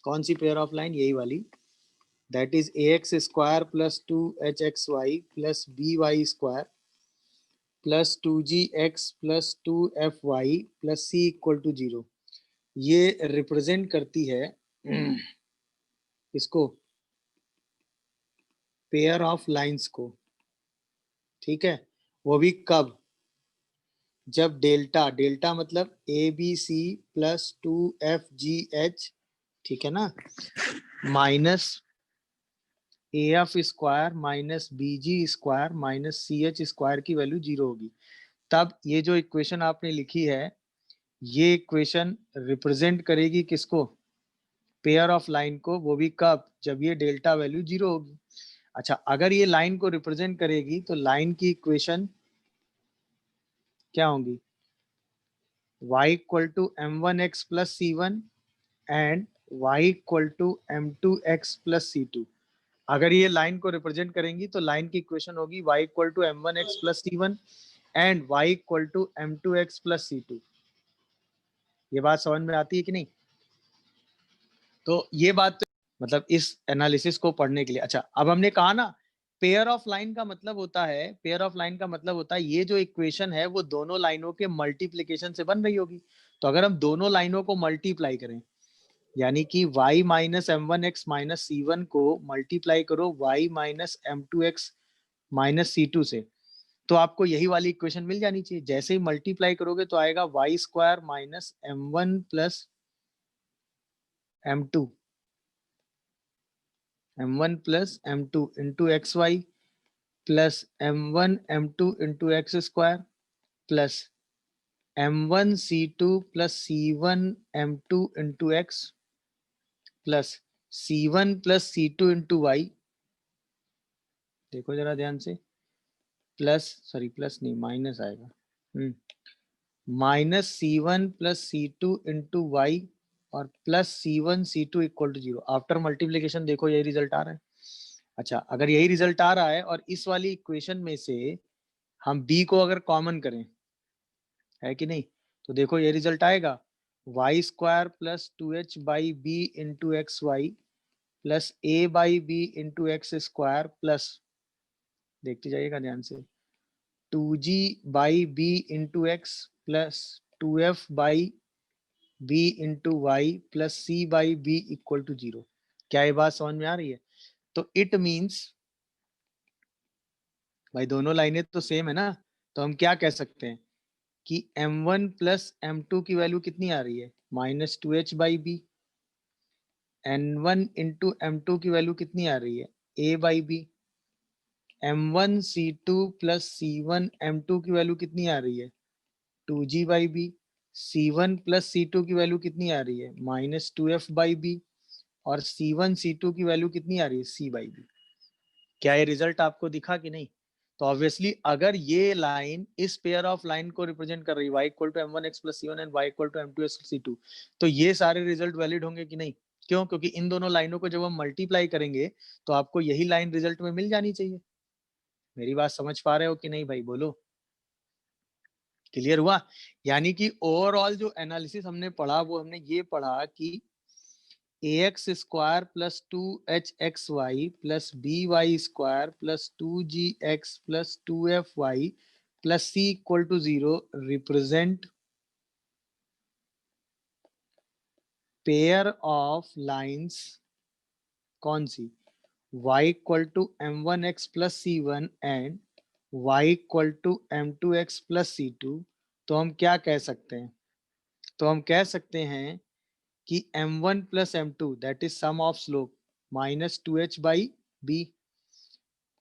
कौन सी pair of line? यही वाली, that is ax square plus 2hxy plus by square plus 2gx plus 2fy plus c equal to 0। ये represent करती है इसको, पेयर ऑफ लाइंस को, ठीक है। वो भी कब? जब डेल्टा, डेल्टा मतलब A B C plus 2f(g(h), ठीक है ना, minus AF square minus BG square minus CH square की वैल्यू 0 होगी। तब ये जो इक्वेशन आपने लिखी है, ये इक्वेशन रिप्रेजेंट करेगी किसको? पेयर ऑफ लाइन को। वो भी कब? जब ये डेल्टा वैल्यू 0 होगी। अच्छा, अगर ये लाइन को रिप्रेजेंट करेगी तो लाइन की इक्वेशन क्या होंगी? y equal to m1x plus c1 and y equal to m2x plus c2। अगर ये लाइन को रिप्रेजेंट करेंगी तो लाइन की इक्वेशन होगी y equal to m1x plus c1 and y equal to m2x plus c2। ये बात समझ में आती है कि नहीं? तो ये बात तो, मतलब इस एनालिसिस को पढ़ने के लिए। अच्छा, अब हमने कहा ना, पेयर ऑफ लाइन का मतलब होता है, पेयर ऑफ लाइन का मतलब होता है ये जो इक्वेशन है वो दोनों लाइनों के मल्टीप्लीकेशन से बन रही होगी। तो अगर हम दोनों लाइनों को मल्टीप्लाई करें, यानी कि y minus m1x minus c1 को मल्टीप्लाई करो y minus m2x minus c2 से, तो आपको यही वाली इक्वेशन मिल जानी चाहिए। जैसे ही मल्टीप्लाई करोगे तो आएगा y square minus m1 plus m2, m1 plus m2 into xy plus m1 m2 into x square plus m1 c2 plus c1 m2 into x plus c1 plus c2 into y. देखो जरा ध्यान से, plus, sorry plus नहीं, minus आएगा, minus c1 plus c2 into y और plus c1 c2 equal to 0। After multiplication देखो यही result आ रहा है। अच्छा, अगर यही रिजल्ट आ रहा है और इस वाली इक्वेशन में से हम b को अगर कॉमन करें, है कि नहीं, तो देखो ये रिजल्ट आएगा y square plus 2h by b into x y plus a by b into x square plus, देखते जाइएगा ध्यान से, 2g by b into x plus 2f by b into y plus c by b equal to 0। क्या ये बात समझ में आ रही है? तो इट मीन्स, भाई दोनों लाइनें तो सेम है ना, तो हम क्या कह सकते हैं कि m1 प्लस m2 की वैल्यू कितनी आ रही है? Minus 2h by B. n1 into m2 की वैल्यू कितनी आ रही है? a by b. m1 c2 plus c1 m2 की वैल्यू कितनी आ रही है? 2g by B. c1 plus c2 की वैल्यू कितनी आ रही है? Minus 2f by b. और c1 c2 की वैल्यू कितनी आ रही है? c by b. क्या ये रिजल्ट आपको दिखा कि नहीं? तो ऑब्वियसली अगर ये लाइन इस पेयर ऑफ लाइन को रिप्रेजेंट कर रही है, y equal to m1x plus c1 and y equal to m2x c2, तो ये सारे रिजल्ट वैलिड होंगे कि नहीं? क्यों? क्योंकि इन दोनों लाइनों को जब हम मल्टीप्लाई करेंगे तो आपको यही लाइन रिजल्ट में मिल जानी चाहिए। मेरी बात समझ पा रहे हो कि नहीं भाई? बोलो, क्लियर हुआ? यानी कि ओवरऑल जो एनालिसिस हमने पढ़ा वो हमने ये पढ़ा कि ax square plus 2hxy plus by square plus 2gx plus 2fy plus c equal to 0 represent pair of lines. कौन सी? y equal to m1x plus c1 and y equal to m2x plus c2। तो हम क्या कह सकते हैं? तो हम कह सकते हैं कि m1 plus m2 that is sum of slope minus 2h by b,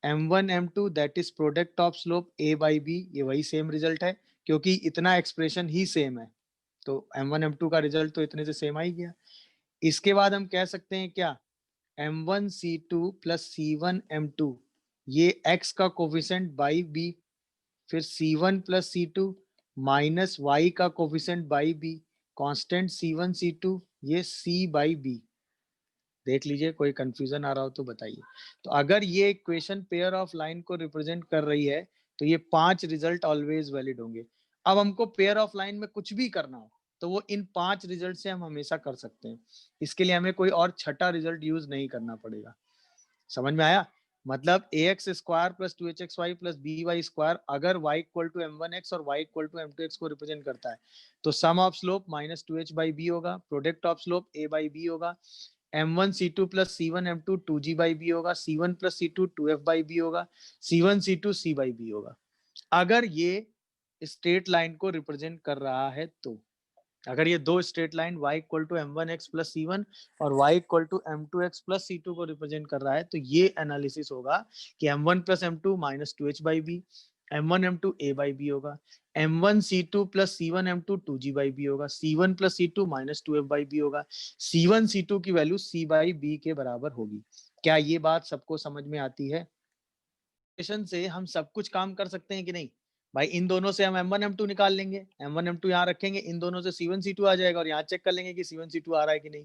m1 m2 that is product of slope a by b। ये वही सेम रिजल्ट है क्योंकि इतना एक्सप्रेशन ही सेम है, तो m1 m2 का रिजल्ट तो इतने से सेम आ ही गया। इसके बाद हम कह सकते हैं क्या? m1 c2 plus c1 m2, ये x का कोफिशिएंट बाई b, फिर c1 plus c2 minus y का coefficient by b, constant c1 c2, ये c बाई b। देख लीजिए, कोई कंफ्यूजन आ रहा हो तो बताइए। तो अगर ये इक्वेशन पेयर ऑफ लाइन को रिप्रेजेंट कर रही है तो ये 5 रिजल्ट ऑलवेज वैलिड होंगे। अब हमको पेयर ऑफ लाइन में कुछ भी करना हो तो वो इन 5 रिजल्ट से हम हमेशा कर सकते हैं। इसके लिए हमें कोई और छठा रिजल्ट यूज नहीं करना पड़ेगा। समझ में आया? मतलब ax square plus 2hxy plus by square अगर y इक्वल टू m1x और y इक्वल टू m2x को रिप्रेजेंट करता है तो sum of slope minus 2h by b होगा, product of slope a by b होगा, m1 c2 plus c1 m2 2g by b होगा, c1 plus c2 2f by b होगा, c1 c2 c by b होगा। अगर ये straight line को represent कर रहा है तो अगर ये दो straight line y equal to m1x plus c1 और y equal to m2x plus c2 को रिप्रेजेंट कर रहा है तो ये एनालिसिस होगा कि m1 plus m2 minus 2h by b, m1 m2 a by b होगा, m1 c2 plus c1 m2 2g by b होगा, c1 plus c2 minus 2f by b होगा, c1 c2 की वैल्यू c बाई बी के बराबर होगी। क्या ये बात सबको समझ में आती है? से हम सब कुछ काम कर सकते हैं कि नहीं भाई? इन दोनों से हम m1 m2 निकाल लेंगे, m1 m2 यहाँ रखेंगे, इन दोनों से c1 c2 आ जाएगा और यहाँ चेक कर लेंगे कि c1 c2 आ रहा है कि नहीं,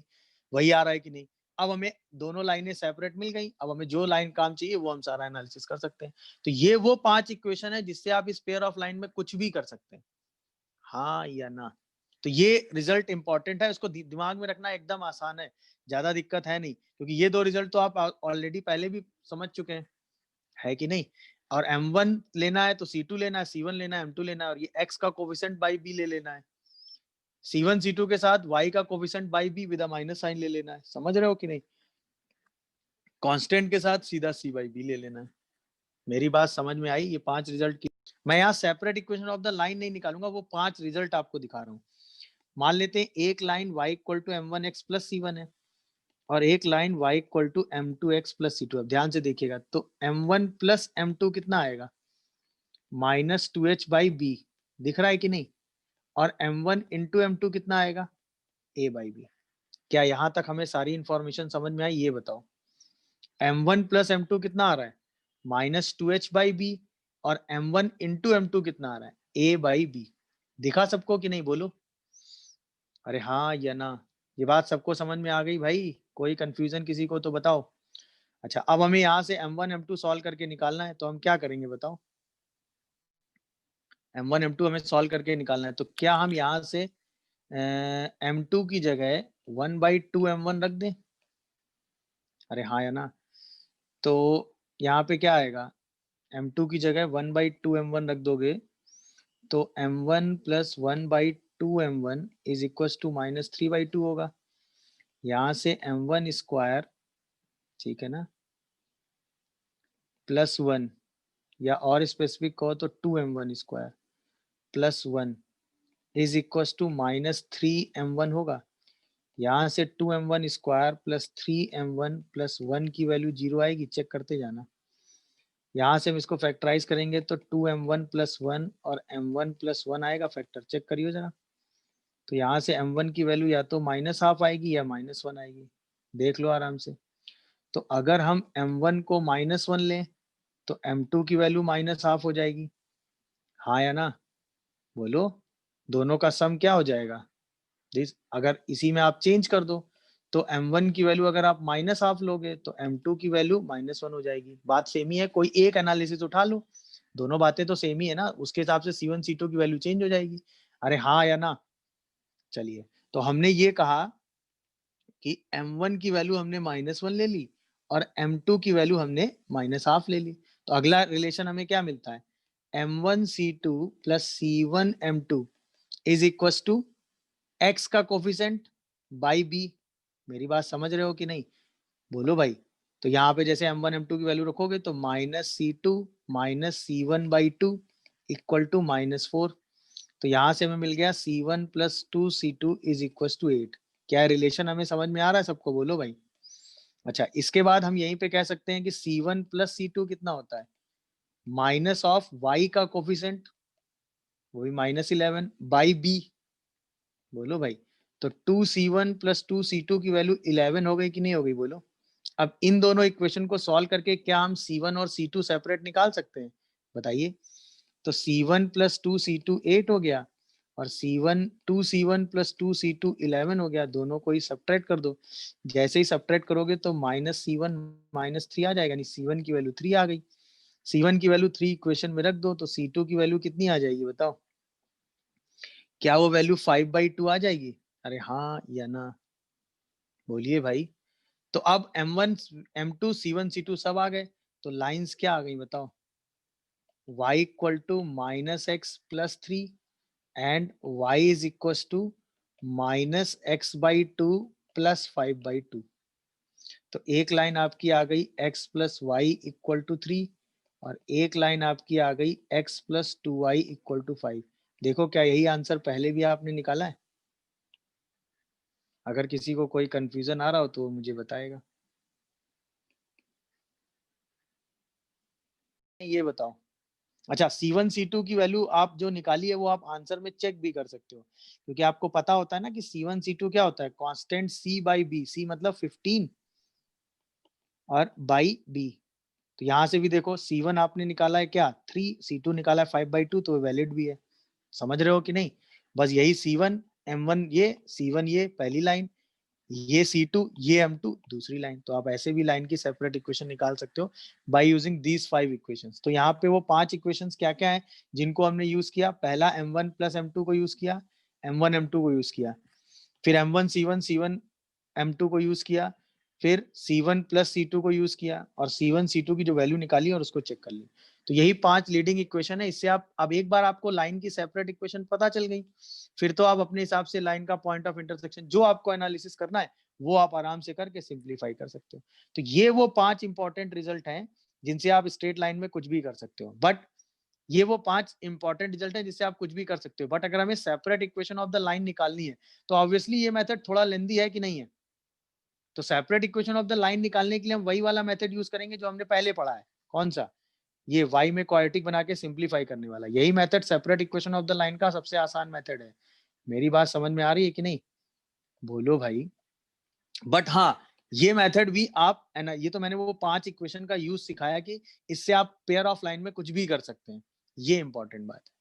वही आ रहा है कि नहीं। अब हमें दोनों लाइनें सेपरेट मिल गई, अब हमें जो लाइन काम चाहिए वो हम सारा एनालिसिस कर सकते हैं। तो ये वो 5 इक्वेशन है जिससे आप इस पेयर ऑफ लाइन में कुछ भी कर सकते हैं, हाँ या ना? तो ये रिजल्ट इंपॉर्टेंट है, उसको दिमाग में रखना एकदम आसान है, ज्यादा दिक्कत है नहीं, क्योंकि ये दो रिजल्ट तो आप ऑलरेडी पहले भी समझ चुके हैं, है कि नहीं? और m1 लेना है तो c2 लेना है, c1 लेना है, m2 लेना है, और ये x का कोफिशिएंट बाई b ले लेना है। c1 c2 के साथ y का coefficient by b with a minus sign ले लेना है। समझ रहे हो कि नहीं? कांस्टेंट के साथ सीधा c बाई b ले लेना है। मेरी बात समझ में आई? ये 5 रिजल्ट की मैं यहाँ separate equation of the line नहीं निकालूंगा, वो 5 रिजल्ट आपको दिखा रहा हूँ। मान लेते हैं एक line y equal to m1x plus c1 है और एक line y equal to m2x plus c2। अब ध्यान से देखिएगा तो m1 प्लस m2 कितना आएगा? माइनस 2h बाई बी, दिख रहा है कि नहीं? और m1 इंटू m2 कितना आएगा? a by b. क्या यहाँ तक हमें सारी इंफॉर्मेशन समझ में आई? ये बताओ। m1 प्लस m2 कितना आ रहा है? माइनस 2h बाई बी, और m1 इंटू m2 कितना आ रहा है? a by b. दिखा सबको कि नहीं? बोलो अरे हाँ या ना। ये बात सबको समझ में आ गई भाई? कोई कंफ्यूजन किसी को तो बताओ। अच्छा, अब हमें यहाँ से m1 m2 सॉल्व करके निकालना है, तो हम क्या करेंगे बताओ? m1 m2 हमें सॉल्व करके निकालना है, तो क्या हम यहाँ से m2 की जगह 1/2 m1 रख दें? अरे हाँ या ना? तो यहाँ पे क्या आएगा? m2 की जगह 1/2 m1 रख दोगे तो m1 plus 1/2 m1 is equal to minus 3/2 होगा। यहाँ से m1 स्क्वायर, ठीक है ना, प्लस 1, या और स्पेसिफिक कहो तो 2m1 square plus 1 is equal to minus 3m1 होगा। यहाँ से 2m1 square plus 3m1 plus 1 की वैल्यू 0 आएगी, चेक करते जाना। यहाँ से हम इसको फैक्टराइज करेंगे तो 2m1 प्लस 1 और m1 प्लस 1 आएगा फैक्टर, चेक करियो जरा। तो यहाँ से m1 की वैल्यू या तो माइनस हाफ आएगी या माइनस 1 आएगी, देख लो आराम से। तो अगर हम m1 को माइनस 1 लें तो m2 की वैल्यू माइनस हाफ हो जाएगी, हाँ या ना? बोलो, दोनों का सम क्या हो जाएगा? अगर इसी में आप चेंज कर दो तो m1 की वैल्यू अगर आप माइनस हाफ लोगे तो m2 की वैल्यू -1 हो जाएगी। बात सेम ही है, कोई एक एनालिसिस उठा लो, दोनों बातें तो सेम ही है ना, उसके हिसाब से c1 c2 की वैल्यू चेंज हो जाएगी। अरे हाँ या ना? चलिए, तो हमने ये कहा कि m1 की वैल्यू हमने -1 ले ली और m2 की वैल्यू हमने माइनस हाफ ले ली। तो अगला रिलेशन हमें क्या मिलता है? m1 c2 plus c1 m2 is equal to x का कोफिशिएंट बाई b। मेरी बात समझ रहे हो कि नहीं? बोलो भाई। तो यहाँ पे जैसे m1 m2 की वैल्यू रखोगे तो minus c2 minus c1/2 equal to -4। तो यहाँ से हमें मिल गया c1 plus 2c2 is equal to 8। क्या रिलेशन हमें समझ में आ रहा है सबको? बोलो भाई। अच्छा, इसके बाद हम यहीं पे कह सकते हैं कि c1 प्लस c2 कितना होता है? माइनस ऑफ y का कोफिशिएंट, वो भी -11 बाई b। बोलो भाई। तो 2c1 प्लस 2c2 की वैल्यू 11 हो गई कि नहीं हो गई? बोलो। अब इन दोनों इक्वेशन को सॉल्व करके क्या हम c1 और c2 सेपरेट निकाल सकते हैं? बताइए। तो c1 प्लस 2c2 8 हो गया और c1 2c1 प्लस 2c2 11 हो गया, दोनों को ही सब्ट्रैक्ट कर दो। जैसे ही सब्ट्रैक्ट करोगे तो -c1 -3 आ जाएगा, यानी c1 की वैल्यू 3 आ गई। c1 की वैल्यू 3 इक्वेशन में रख दो तो c2 की वैल्यू कितनी आ जाएगी बताओ? क्या वो वैल्यू 5/2 आ जाएगी? अरे हाँ या ना, बोलिए भाई। तो अब M1 M2 C1 C2 सब आ गए, तो लाइंस क्या आ गई बताओ? y equal to minus x plus three and y is equal to minus x by two plus 5/2। तो एक लाइन आपकी आ गई x plus y equal to 3 और एक लाइन आपकी आ गई x plus 2y equal to 5। देखो क्या यही आंसर पहले भी आपने निकाला है? अगर किसी को कोई कंफ्यूजन आ रहा हो तो वो मुझे बताएगा। ये बताओ। अच्छा, C1 C2 की वैल्यू आप जो निकाली है वो आप आंसर में चेक भी कर सकते हो, क्योंकि आपको पता होता है ना कि C1 C2 क्या होता है, constant C by b. C मतलब 15 और बाई बी। तो यहाँ से भी देखो C1 आपने निकाला है क्या 3, C2 निकाला है 5/2, तो वैलिड भी है। समझ रहे हो कि नहीं? बस यही C1 M1 ये C1 ये पहली लाइन, ये C2 ये M2 दूसरी लाइन। तो आप ऐसे भी लाइन की सेपरेट इक्वेशन निकाल सकते हो बाय यूजिंग दीज 5 इक्वेशंस। तो यहाँ पे वो 5 इक्वेशंस क्या क्या है जिनको हमने यूज किया? पहला M1 प्लस M2 को यूज किया, M1 M2 को यूज किया, फिर M1 C1 C1 M2 को यूज किया, फिर C1 प्लस C2 को यूज किया और C1 C2 की जो वैल्यू निकाली और उसको चेक कर ली। तो यही 5 लीडिंग इक्वेशन है। इससे आप अब एक बार आपको लाइन की सेपरेट इक्वेशन पता चल गई, फिर तो आप अपने हिसाब से लाइन का पॉइंट ऑफ इंटरसेक्शन जो आपको एनालिसिस करना है वो आप आराम से करके सिंप्लीफाई कर सकते हो। तो ये वो 5 इंपॉर्टेंट रिजल्ट हैं जिनसे आप स्ट्रेट लाइन में कुछ भी कर सकते हो। बट ये वो 5 इंपॉर्टेंट रिजल्ट हैं जिससे आप कुछ भी कर सकते हो। बट अगर हमें separate equation of the line निकालनी है तो ऑब्वियसली ये मेथड थोड़ा लेंदी है कि नहीं है? तो separate equation of the line निकालने के लिए हम वही वाला मेथड यूज करेंगे जो हमने पहले पढ़ा है। कौन सा? ये y में क्वाड्रेटिक बना के सिंप्लीफाई करने वाला। यही method separate equation of the line का सबसे आसान मेथड है। मेरी बात समझ में आ रही है कि नहीं? बोलो भाई। बट हाँ, ये मेथड भी आप है ना, ये तो मैंने वो 5 इक्वेशन का यूज सिखाया कि इससे आप पेयर ऑफ लाइन में कुछ भी कर सकते हैं। ये इंपॉर्टेंट बात है।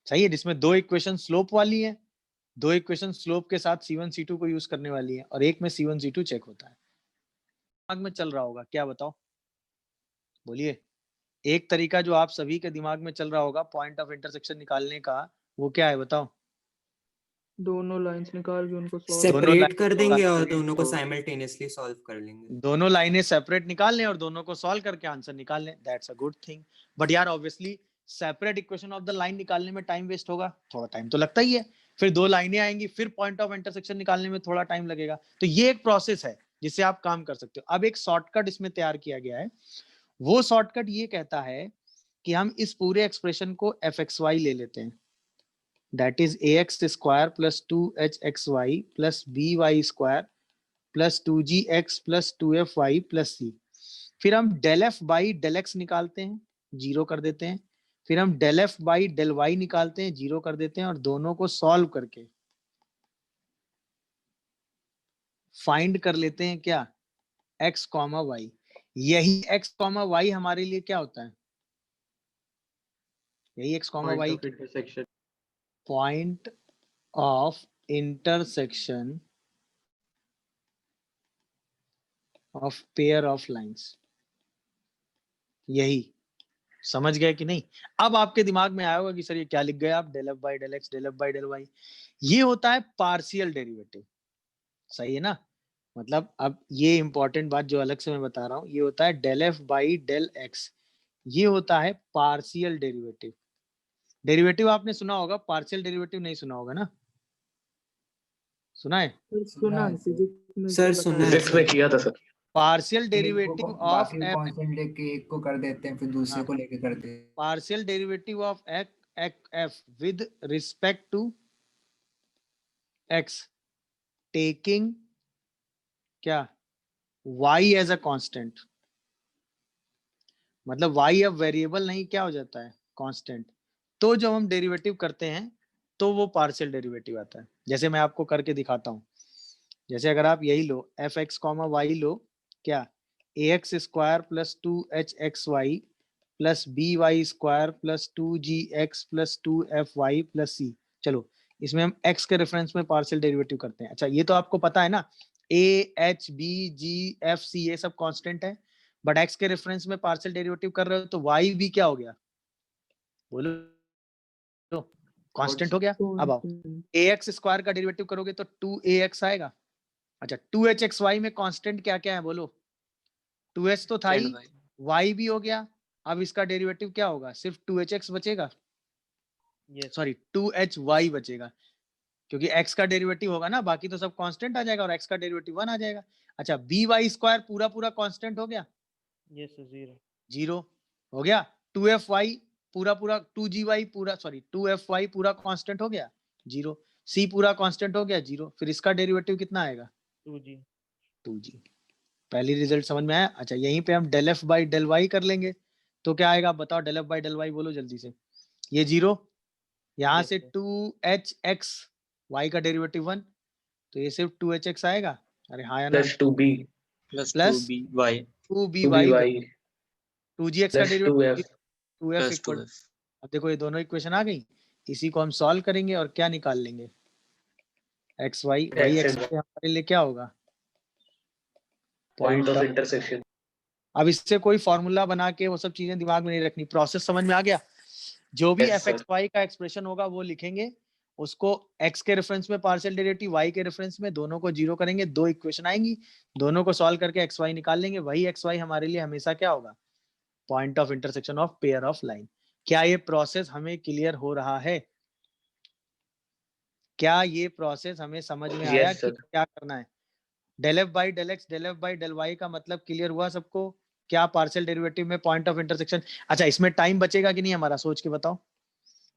सही है, जिसमें 2 इक्वेशन स्लोप वाली है, 2 इक्वेशन स्लोप के साथ C1 C2 को यूज करने वाली है और एक में C1 C2 चेक होता है। दिमाग में चल रहा होगा क्या बताओ? बोलिए। एक तरीका जो आप सभी के दिमाग में चल रहा होगा पॉइंट ऑफ इंटरसेक्शन निकालने का, वो क्या है बताओ? दोनों लाइंस निकाल के उनको सॉल्व सेपरेट कर देंगे और लाइन दोनों को साइमल्टेनियसली सॉल्व कर लेंगे। दोनों लाइनें सेपरेट निकाल लें और दोनों को सॉल्व करके आंसर निकाल लें। That's a good thing. But यार obviously separate equation of the line निकालने में टाइम वेस्ट होगा, थोड़ा टाइम तो लगता ही है। फिर 2 लाइनें आएंगी, फिर पॉइंट ऑफ इंटरसेक्शन निकालने में थोड़ा टाइम लगेगा। तो ये एक प्रोसेस है जिससे आप काम कर सकते हो। अब एक शॉर्टकट इसमें तैयार किया गया है। वो शॉर्टकट ये कहता है कि हम इस पूरे एक्सप्रेशन को fxy ले लेते हैं, that is ax square plus 2hxy plus by square plus 2gx plus 2fy plus c। फिर हम del f by del x निकालते हैं, जीरो कर देते हैं। फिर हम del f by del y निकालते हैं, जीरो कर देते हैं और दोनों को सॉल्व करके फाइंड कर लेते हैं क्या? x comma y. यही x कॉमा वाई हमारे लिए क्या होता है? यही x comma y point of intersection of pair of lines. यही समझ गए कि नहीं? अब आपके दिमाग में आया होगा कि सर ये क्या लिख गए आप, del f by del x, del f by del y. ये होता है पार्शियल डेरिवेटिव। सही है ना? मतलब अब ये इंपॉर्टेंट बात जो अलग से मैं बता रहा हूँ, ये होता है del f by del x, ये होता है पार्शियल डेरिवेटिव। डेरिवेटिव आपने सुना होगा, पार्शियल डेरिवेटिव नहीं सुना होगा ना? सुना है? सुना है फिजिक्स में सर सुना है फिजिक्स में किया था सर। पार्शियल डेरिवेटिव ऑफ बाकी एफ, कांस्टेंट लेके एक को कर देते हैं फिर दूसरे को लेके करते हैं। Partial derivative of f with respect to x taking क्या? y as a constant. मतलब y अब वेरिएबल नहीं, क्या हो जाता है? कांस्टेंट। तो जब हम डेरिवेटिव करते हैं तो वो पार्शियल डेरिवेटिव आता है। जैसे मैं आपको करके दिखाता हूँ। जैसे अगर आप यही लो एफ एक्स कॉमा वाई लो, क्या? A x square plus 2hxy plus b y square plus 2gx plus 2fy plus c। चलो इसमें हम x के रेफरेंस में पार्शियल डेरिवेटिव करते हैं। अच्छा ये तो आपको पता है ना, a h b g f c ये सब कांस्टेंट है। बट x के रेफरेंस में पार्शियल डेरिवेटिव कर रहे हो तो y भी क्या हो गया? बोलो कांस्टेंट हो गया। अब आओ ax स्क्वायर का डेरिवेटिव करोगे तो 2ax आएगा। अच्छा 2hxy में कांस्टेंट क्या क्या है बोलो? 2h तो था ही, y भी हो गया। अब इसका डेरिवेटिव क्या होगा? सिर्फ 2hx बचेगा, सॉरी 2hy बचेगा, क्योंकि x का डेरिवेटिव होगा ना, बाकी तो सब कांस्टेंट आ जाएगा और x का डेरिवेटिव 1 आ जाएगा। अच्छा by स्क्वायर पूरा पूरा कांस्टेंट हो गया? यस सर, 0 हो गया। 2fy पूरा पूरा 2gy पूरा, सॉरी 2fy पूरा कांस्टेंट हो गया 0। c पूरा कांस्टेंट हो गया 0। फिर इसका डेरिवेटिव कितना आएगा? 2g। पहली रिजल्ट समझ में आया? अच्छा यहीं पे हम del f by del y कर लेंगे तो क्या आएगा बताओ? del f by del y बोलो जल्दी से। ये 0, यहाँ से 2hx y का डेरिवेटिव 1, तो ये सिर्फ 2hx आएगा। अरे हाँ या ना? Plus 2b plus 2by 2by 2gx का डेरिवेटिव 2f 2f इक्वल। अब देखो ये दोनों इक्वेशन आ गई, इसी को हम सॉल्व करेंगे और क्या निकाल लेंगे? X y. वही एक्स वाई हमारे लिए क्या होगा? Point of intersection. अब इससे कोई फॉर्मूला बना के वो सब चीजें दिमाग में नहीं रखनी, प्रोसेस समझ में आ गया? जो भी एफ एक्स वाई का एक्सप्रेशन होगा वो लिखेंगे, उसको x के रेफरेंस में पार्शियल डेरिवेटिव, y के रेफरेंस में, दोनों को जीरो करेंगे, दो इक्वेशन आएंगी, दोनों को सॉल्व करके एक्स वाई निकाल लेंगे। वही एक्स वाई हमारे लिए हमेशा क्या होगा? Point of intersection of pair of line. क्या ये प्रोसेस हमें क्लियर हो रहा है? क्या ये प्रोसेस हमें समझ में आया कि क्या करना है? del f by del x del f by del y का मतलब क्लियर हुआ सबको? क्या पार्शियल डेरिवेटिव में पॉइंट ऑफ इंटरसेक्शन। अच्छा इसमें टाइम बचेगा कि नहीं हमारा, सोच के बताओ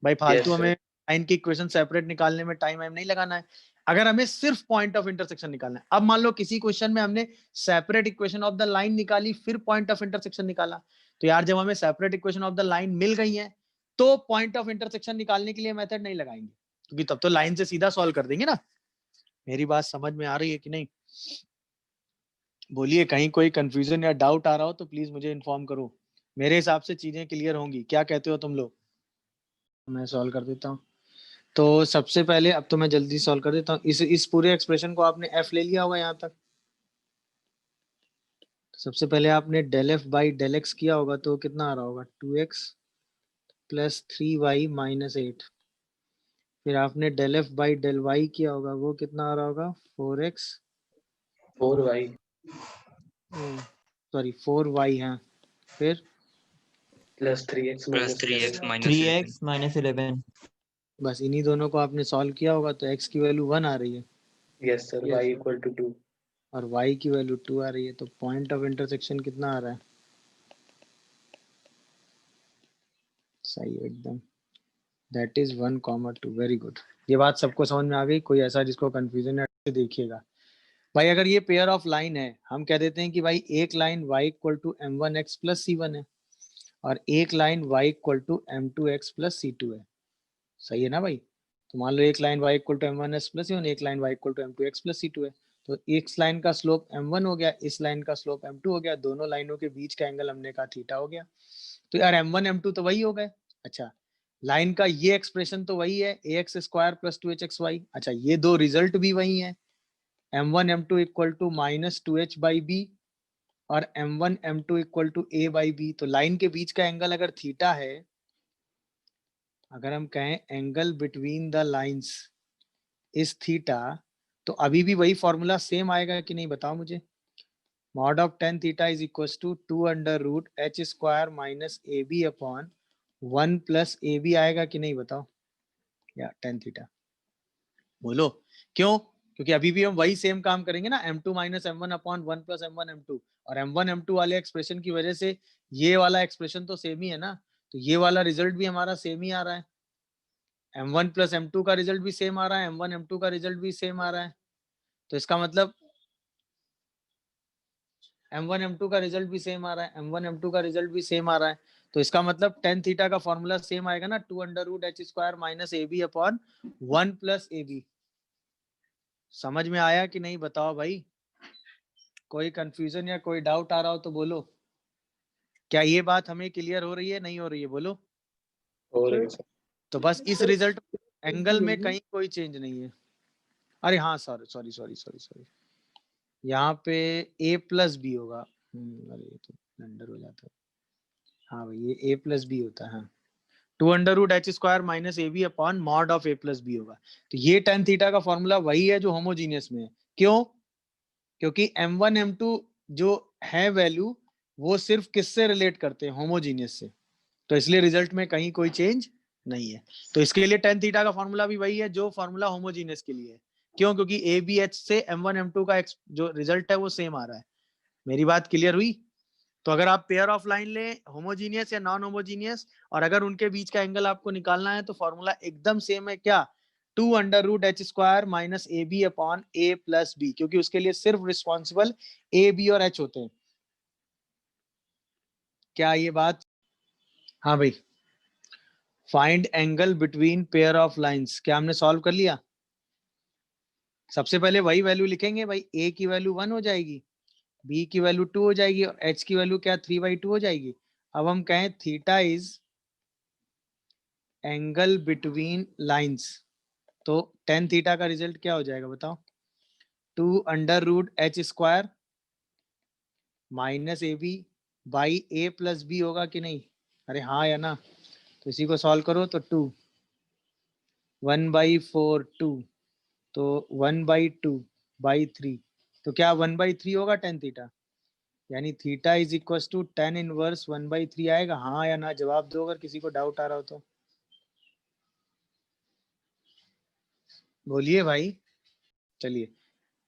भाई। फालतू हमें लाइन की इक्वेशन सेपरेट निकालने में टाइम नहीं लगाना है, अगर हमें सिर्फ पॉइंट ऑफ इंटरसेक्शन निकालना है। अब मान लो किसी क्वेश्चन में हमने separate equation of the line निकाली, फिर पॉइंट ऑफ इंटरसेक्शन निकाला, तो यार जब हमें separate equation of the line मिल गई है तो पॉइंट ऑफ इंटरसेक्शन निकालने के लिए मेथड नहीं लगाएंगे, क्योंकि तब तो लाइन से सीधा सॉल्व कर देंगे ना। मेरी बात समझ में आ रही है कि नहीं? बोलिए, कहीं कोई कंफ्यूजन या डाउट आ रहा हो तो प्लीज मुझे इन्फॉर्म करो। मेरे हिसाब से चीजें क्लियर होंगी, क्या कहते हो तुम लोग? मैं सॉल्व कर देता हूँ। तो सबसे पहले अब तो मैं जल्दी सॉल्व कर देता हूँ। इस पूरे एक्सप्रेशन को आपने f ले लिया होगा यहाँ तक। सबसे पहले आपने del f by del x किया होगा तो कितना आ रहा होगा? 2x plus 3y minus 8। फिर आपने del f by del y किया होगा, वो कितना आ रहा होगा? 4x 4y सॉरी 4y है। फिर प्लस 3x माइनस 11। बस इन्हीं दोनों को आपने सॉल्व किया होगा तो x की वैल्यू 1 आ रही है। Yes sir, y equal to 2 और y की वैल्यू 2 आ रही है। तो पॉइंट ऑफ इंटरसेक्शन कितना आ रहा है? सही है एकदम, दैट इज 1,2। Very good. ये बात सबको समझ में आ गई? कोई ऐसा जिसको कंफ्यूजन है देखिएगा भाई। अगर ये पेयर ऑफ लाइन है, हम कह देते हैं कि भाई एक line y equal to m1x plus c1 है और एक line y equal to m2x plus c2 है। सही है ना भाई? तो मान लो एक line y equal to m1x plus c1, एक line y equal to m2x plus c2 है। तो एक लाइन का स्लोप m1 हो गया, इस लाइन का स्लोप m2 हो गया, दोनों लाइनों के बीच का एंगल हमने कहा थीटा हो गया। तो यार m1 m2 तो वही हो गए। अच्छा लाइन का ये एक्सप्रेशन तो वही है, ax स्क्वायर प्लस 2hxy। अच्छा ये दो रिजल्ट भी वही है, m1 m2 equal to minus 2h by b और m1 m2 equal to a by b. तो लाइन के बीच का एंगल अगर थीटा है, अगर हम कहें angle between the lines is theta, तो अभी भी वही फॉर्मूला सेम आएगा कि नहीं बताओ मुझे? Mod of tan theta is equal to 2 under root h square minus a b upon 1 plus a b आएगा कि नहीं बताओ? या tan थीटा बोलो क्यों? क्योंकि अभी भी हम वही सेम काम करेंगे ना, m2 minus m1 upon 1 plus m1 m2, और m1 m2 वाले एक्सप्रेशन की वजह से ये वाला एक्सप्रेशन तो सेम ही है ना, तो ये वाला रिजल्ट भी हमारा सेम ही आ रहा है। m1 प्लस m2 का रिजल्ट भी सेम आ रहा है, m1 m2 का रिजल्ट भी सेम आ रहा है। तो इसका मतलब m1 m2 का रिजल्ट भी सेम आ रहा है, m1 m2 का रिजल्ट भी सेम आ रहा है। तो इसका मतलब tan थीटा का फॉर्मूला सेम आएगा ना, 2 under root h square minus a b upon 1 plus a b. समझ में आया कि नहीं बताओ भाई? कोई कंफ्यूजन या कोई डाउट आ रहा हो तो बोलो। क्या ये बात हमें क्लियर हो रही है, नहीं हो रही है? बोलो। हो रही है सर। तो बस इस रिजल्ट एंगल में कहीं कोई चेंज नहीं है। अरे हाँ सॉरी, यहाँ पे a प्लस बी होगा। अरे ये तो अंडर हो जाता है। हाँ भाई ये a प्लस बी होता है। हाँ 2√h² minus AB upon mod of A plus B होगा। तो ये tan थीटा का फॉर्मूला वही है जो होमोजीनियस में है। क्यों? क्योंकि m1 m2 जो है वैल्यू वो सिर्फ किससे रिलेट करते हैं? होमोजीनियस से। तो इसलिए रिजल्ट में कहीं कोई चेंज नहीं है। तो इसके लिए tan थीटा का फॉर्मूला भी वही है जो फॉर्मूला होमोजीनियस के लिए है। क्यों? क्योंकि ABH से m1 m2 का जो रिजल्ट है वो सेम आ रहा है। मेरी बात क्लियर हुई? तो अगर आप पेयर ऑफ लाइन लें, होमोजीनियस या नॉन होमोजीनियस, और अगर उनके बीच का एंगल आपको निकालना है तो फॉर्मूला एकदम सेम है। क्या? 2√h² minus AB upon A plus B, क्योंकि उसके लिए सिर्फ रिस्पॉन्सिबल A, B और H होते हैं। क्या ये बात? हाँ भाई, find angle between pair of lines, क्या हमने सॉल्व कर लिया? सबसे पहले वही वैल्यू लिखेंगे भाई, A की वैल्यू 1 हो जाएगी, B की वैल्यू 2 हो जाएगी और H की वैल्यू क्या 3/2 हो जाएगी। अब हम कहें theta is angle between lines, तो tan थीटा का रिजल्ट क्या हो जाएगा बताओ? 2√h² minus AB by A plus B होगा कि नहीं? अरे हाँ या ना? तो इसी को सॉल्व करो तो 2 1/4 2, तो 1/2/3, तो क्या 1/3 होगा tan थीटा? यानी theta is equal to tan inverse 1/3 आएगा। हाँ या ना जवाब दो अगर किसी को डाउट आ रहा हो तो। बोलिए भाई। चलिए,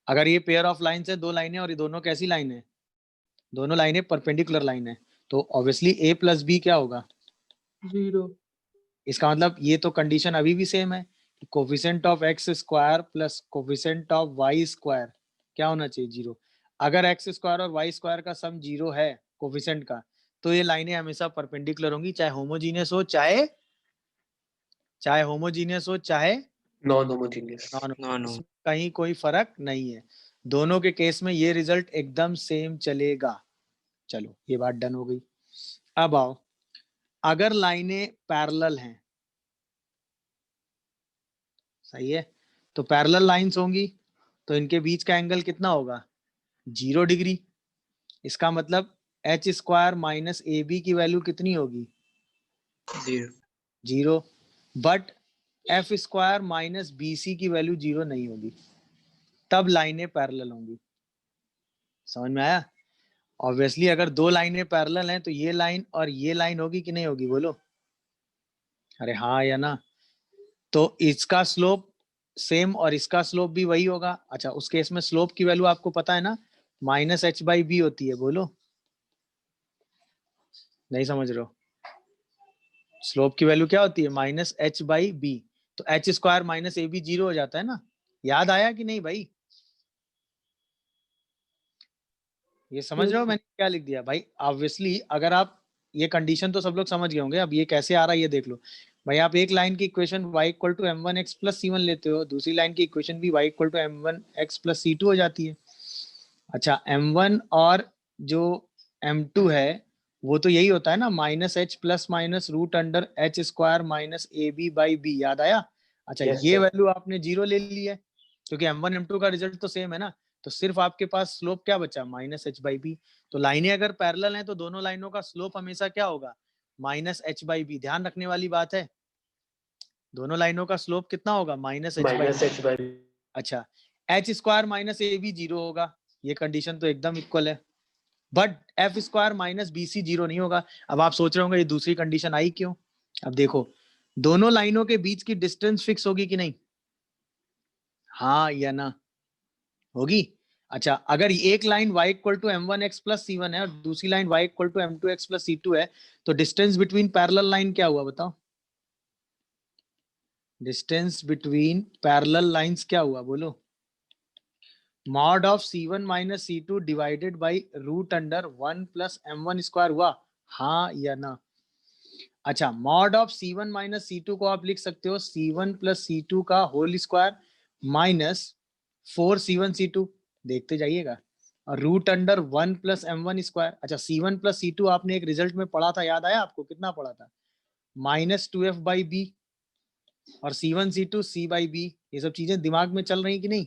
अगर ये पेयर ऑफ लाइन्स है, दो लाइनें, और ये दोनों कैसी लाइन है? दोनों लाइनें परपेंडिकुलर लाइन है, तो ऑब्वियसली A प्लस B क्या होगा? 0। इसका मतलब ये तो कंडीशन अभी भी सेम है, coefficient of x² plus coefficient of y² क्या होना चाहिए? 0। अगर x² और y² का सम 0 है कोफिशिएंट का, तो ये लाइनें हमेशा परपेंडिकुलर होंगी, चाहे होमोजीनियस हो चाहे नॉन होमोजीनियस। नॉन। इसमें कहीं कोई फर्क नहीं है, दोनों के केस में ये रिजल्ट एकदम सेम चलेगा। चलो ये बात डन हो गई। अब आओ, अगर लाइनें पैरेलल हैं, सही है, तो पैरेलल लाइंस होंगी तो इनके बीच का एंगल कितना होगा? 0 डिग्री। इसका मतलब h² माइनस AB की वैल्यू कितनी होगी? 0। बट f² माइनस BC की वैल्यू 0 नहीं होगी, तब लाइनें पैरेलल होंगी। समझ में आया? ऑब्वियसली अगर दो लाइनें पैरेलल हैं तो ये लाइन और ये लाइन होगी कि नहीं होगी? बोलो अरे हाँ या ना? तो इसका स्लोप सेम और इसका स्लोप भी वही होगा। अच्छा, उस केस में स्लोप की वैल्यू आपको पता है ना, -h/b होती है। बोलो, नहीं समझ रहे हो? स्लोप की वैल्यू क्या होती है? -h/b। तो h² माइनस AB 0 हो जाता है ना? याद आया कि नहीं भाई? ये समझ रहे हो मैंने क्या लिख दिया भाई? ऑब्वियसली अगर आप, ये कंडीशन तो सब लोग समझ गए होंगे, अब ये कैसे आ रहा है ये देख लो भाई। आप एक लाइन की equation y equal to m1x plus c1 लेते हो, दूसरी लाइन की इक्वेशन भी y equal to m1x plus c2 हो जाती है। अच्छा, m1 और जो m2 है वो तो यही होता है ना, -h plus minus √h² minus AB/b। याद आया? अच्छा, Yes, ये sir. वैल्यू आपने 0 ले ली है क्योंकि m1 m2 का रिजल्ट तो सेम है ना, तो सिर्फ आपके पास स्लोप क्या बचा? -h/b। तो लाइनें अगर पैरेलल हैं तो दोनों लाइनों का स्लोप हमेशा क्या होगा? -h/b। ध्यान रखने वाली बात है, दोनों लाइनों का स्लोप कितना होगा? -h/b। -h/b। अच्छा, h² माइनस AB 0 होगा, ये कंडीशन तो एकदम इक्वल है। बट f² माइनस BC 0 नहीं होगा। अब आप सोच रहे होंगे ये दूसरी कंडीशन आई क्यों? अब देखो, दोनों लाइनों के बीच की डिस्टेंस फिक्स होगी कि नहीं? हाँ या ना? होगी। अच्छा, अगर एक line y equal to m1x plus c1 है और दूसरी line y equal to m2x plus c2 है, तो डिस्टेंस बिटवीन पैरेलल लाइन क्या हुआ बताओ? डिस्टेंस बिटवीन पैरेलल लाइंस क्या हुआ? बोलो। Mod of c1 minus c2 divided by √1 plus m1² हुआ। हाँ या ना? अच्छा, mod of c1 minus c2 को आप लिख सकते हो c1 प्लस c2 का whole square minus 4c1 c2, देखते जाइएगा, और √1 प्लस m1²। अच्छा, c1 प्लस c2 आपने एक रिजल्ट में पढ़ा था, याद आया आपको? कितना पढ़ा था? -2f/b, और c1 c2 c/b। ये सब चीजें दिमाग में चल रही कि नहीं?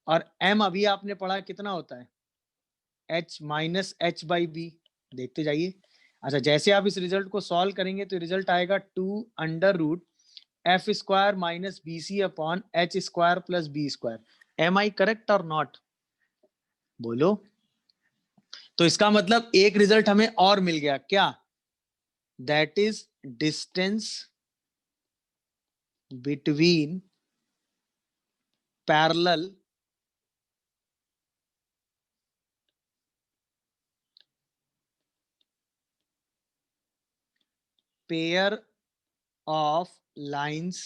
और m अभी आपने पढ़ा कितना होता है? h माइनस h/b, देखते जाइए। अच्छा, जैसे आप इस रिजल्ट को सॉल्व करेंगे तो रिजल्ट आएगा 2 under root f square minus b c upon h square plus b square. Am I correct or not? बोलो। तो इसका मतलब एक रिजल्ट हमें और मिल गया, क्या? That is distance between parallel pair of lines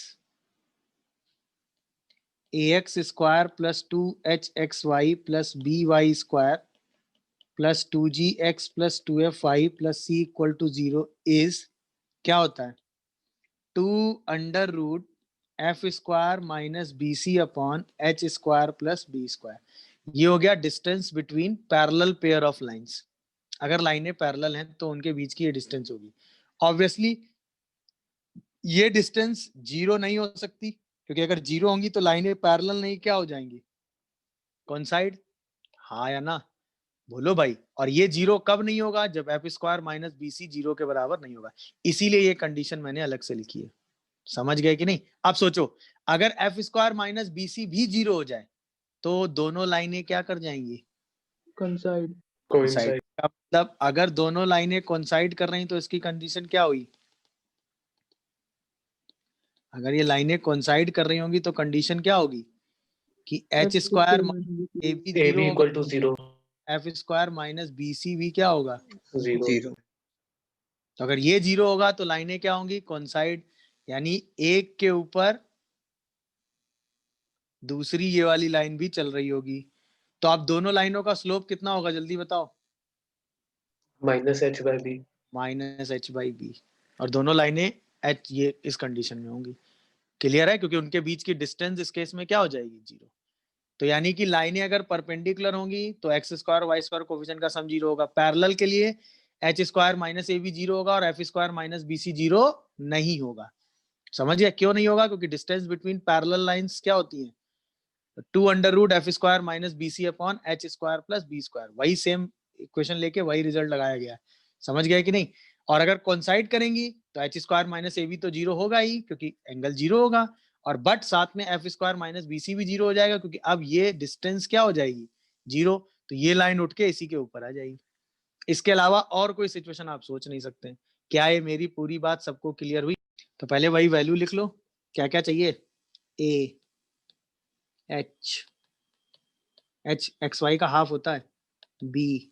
ax square plus 2hxy plus by square plus 2gx plus 2fy plus c equal to 0 is, क्या होता है? 2 under root f square minus b c upon h square plus b square. ये हो गया distance between parallel pair of lines. अगर लाइनें parallel हैं तो उनके बीच की ये डिस्टेंस होगी। ऑब्वियसली ये डिस्टेंस जीरो नहीं हो सकती, क्योंकि अगर जीरो होंगी तो लाइनें पैरेलल नहीं क्या हो जाएंगी? कोइंसाइड। हाँ या ना? बोलो भाई। और ये जीरो कब नहीं होगा? जब f square minus b c zero के बराबर नहीं होगा। इसीलिए ये कंडीशन मैंने अलग से लिखी है। समझ गए कि नहीं? अब सोचो, अगर f square minus b c भी जीरो हो जाए तो दोनों लाइनें क्या कर जाएंगी? कंसाइड। कोइंसाइड। मतलब अगर दोनों लाइनें कोइंसाइड कर रही तो इसकी कंडीशन क्या हुई? अगर ये लाइनें कोइंसाइड कर रही होंगी तो कंडीशन क्या होगी? कि h square a b a zero b होगा, equal to 0 f square minus b c भी क्या होगा? 0। तो अगर ये जीरो होगा तो लाइनें क्या होंगी? कोइंसाइड। यानी एक के ऊपर दूसरी ये वाली लाइन भी चल रही होगी। तो अब दोनों लाइनों का स्लोप कितना होगा? जल्दी बताओ। Minus h by b. Minus h by b. और दोनों लाइनें एच ये इस कंडीशन में होंगी। क्लियर है? क्योंकि उनके बीच की डिस्टेंस इस केस में क्या हो जाएगी? जीरो। तो यानी कि लाइनें अगर परपेंडिकुलर होंगी तो x square y square coefficient का सम जीरो होगा। पैरेलल के लिए h square minus a b zero होगा और f square minus b c zero नहीं होगा। समझ गया क्यों नहीं होगा? क्योंकि डिस्टेंस बिटवीन पैरेलल लाइंस क्या होती है? 2 under root f square minus b c upon h square plus b square. वही सेम इक्वेशन लेके वही रिजल्ट लगाया गया है। समझ गया कि नहीं? और अगर कोइंसाइड करेंगी तो h square minus a b तो जीरो होगा ही, क्योंकि एंगल जीरो होगा। और बट साथ में f square minus b c भी जीरो हो जाएगा, क्योंकि अब ये डिस्टेंस क्या हो जाएगी? जीरो। तो ये लाइन उठ के इसी के ऊपर आ जाएगी। इसके अलावा और कोई सिचुएशन आप सोच नहीं सकते। क्या ये मेरी पूरी बात सबको क्लियर हुई? तो पहले वही वैल्यू लिख लो। क्या क्या चाहिए? A h, h x y का हाफ होता है, बी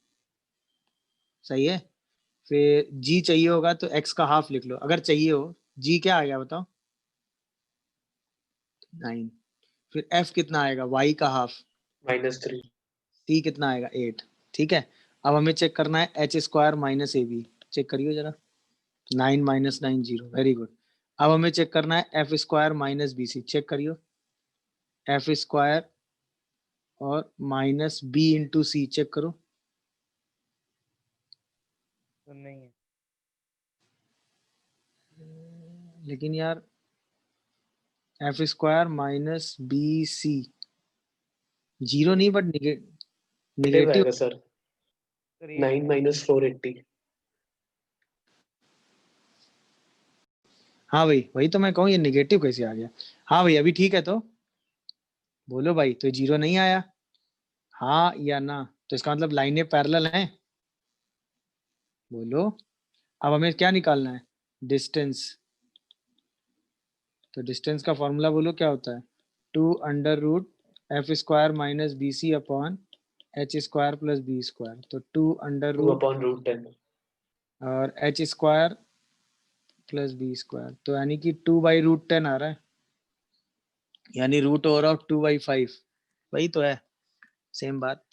सही है। फिर जी चाहिए होगा तो एक्स का हाफ लिख लो अगर चाहिए हो। जी क्या आ गया बताओ? 9। फिर एफ कितना आएगा? वाई का हाफ। -3। सी कितना आएगा? 8। ठीक है। अब हमें चेक करना है h square minus a b. Check करियो जरा। 9 माइनस 9 0। Very good. अब हमें चेक करना है f square minus b c. Check करियो। एफ स्क्वायर और minus b into c. Check करो। तो नहीं है। लेकिन यार f square minus b c zero नहीं बट नेगेटिव निगेटिव। आएगा सर। 9 माइनस 480। हाँ भाई वही तो मैं कहूँ, ये निगेटिव कैसे आ गया? हाँ भाई अभी ठीक है। तो बोलो भाई, तो जीरो नहीं आया? हाँ या ना? तो इसका मतलब लाइनें पैरेलल हैं। बोलो। अब हमें क्या निकालना है? डिस्टेंस। तो डिस्टेंस का फॉर्मूला बोलो क्या होता है? 2 under root f square minus b c upon h square plus b square. तो 2 अंडर 2 रूट अपॉन रूट 10। और h square plus b square, तो यानी कि 2 बाई रूट 10 आ रहा है, यानी रूट ओवर ऑफ 2/5। वही तो है, सेम बात।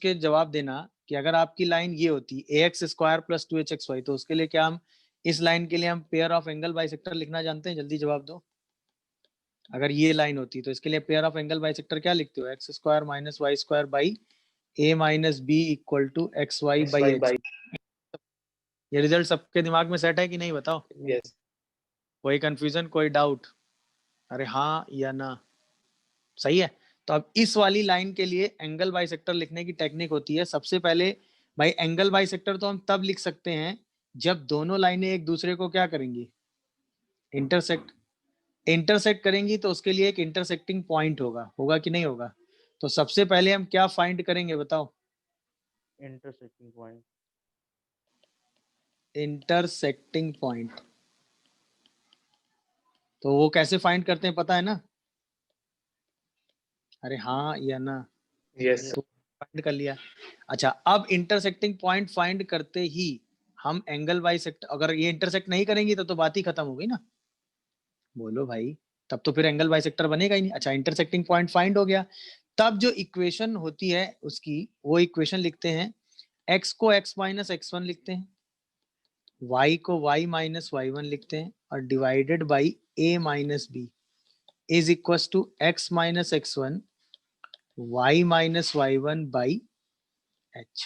के जवाब देना कि अगर आपकी लाइन ये होती ए एक्स स्क्वायर प्लस 2hxy, तो उसके लिए क्या हम इस लाइन के लिए हम पेयर ऑफ एंगल बाइसेक्टर लिखना जानते हैं? जल्दी जवाब दो। अगर ये लाइन होती तो इसके लिए पेयर ऑफ एंगल बाइसेक्टर क्या लिखते हो? X square minus y square by a minus b equal to x y by x. ये रिजल्ट सबके दिमाग में सेट है कि नहीं बताओ? यस। कोई कंफ्यूजन, कोई डाउट? अरे हाँ या ना? सही है। तो अब इस वाली लाइन के लिए एंगल बाइसेक्टर लिखने की टेक्निक होती है, सबसे पहले भाई एंगल बाइसेक्टर तो हम तब लिख सकते हैं जब दोनों लाइनें एक दूसरे को क्या करेंगी, इंटरसेक्ट। इंटरसेक्ट करेंगी तो उसके लिए एक इंटरसेक्टिंग पॉइंट होगा कि नहीं होगा। तो सबसे पहले हम क्या फाइंड करेंगे बताओ, इंटरसेक्टिंग पॉइंट। Intersecting point. तो वो कैसे फाइंड करते हैं पता है ना? अरे हाँ या ना, यस तो फाइंड कर लिया। अच्छा, अब इंटरसेक्टिंग पॉइंट फाइंड करते ही हम एंगल बाइसेक्टर, अगर ये इंटरसेक्ट नहीं करेंगी तो बात ही खत्म हो गई ना। बोलो भाई, तब तो फिर एंगल बाइसेक्टर बनेगा ही नहीं। अच्छा, इंटरसेक्टिंग पॉइंट फाइंड हो गया, तब जो इक्वेशन होती है उसकी, वो इक्वेशन लिखते हैं, x को x माइनस x1 लिखते हैं, y को y माइनस y1 लिखते हैं, और divided by a minus b is equal to x minus x1 y minus y1 by h।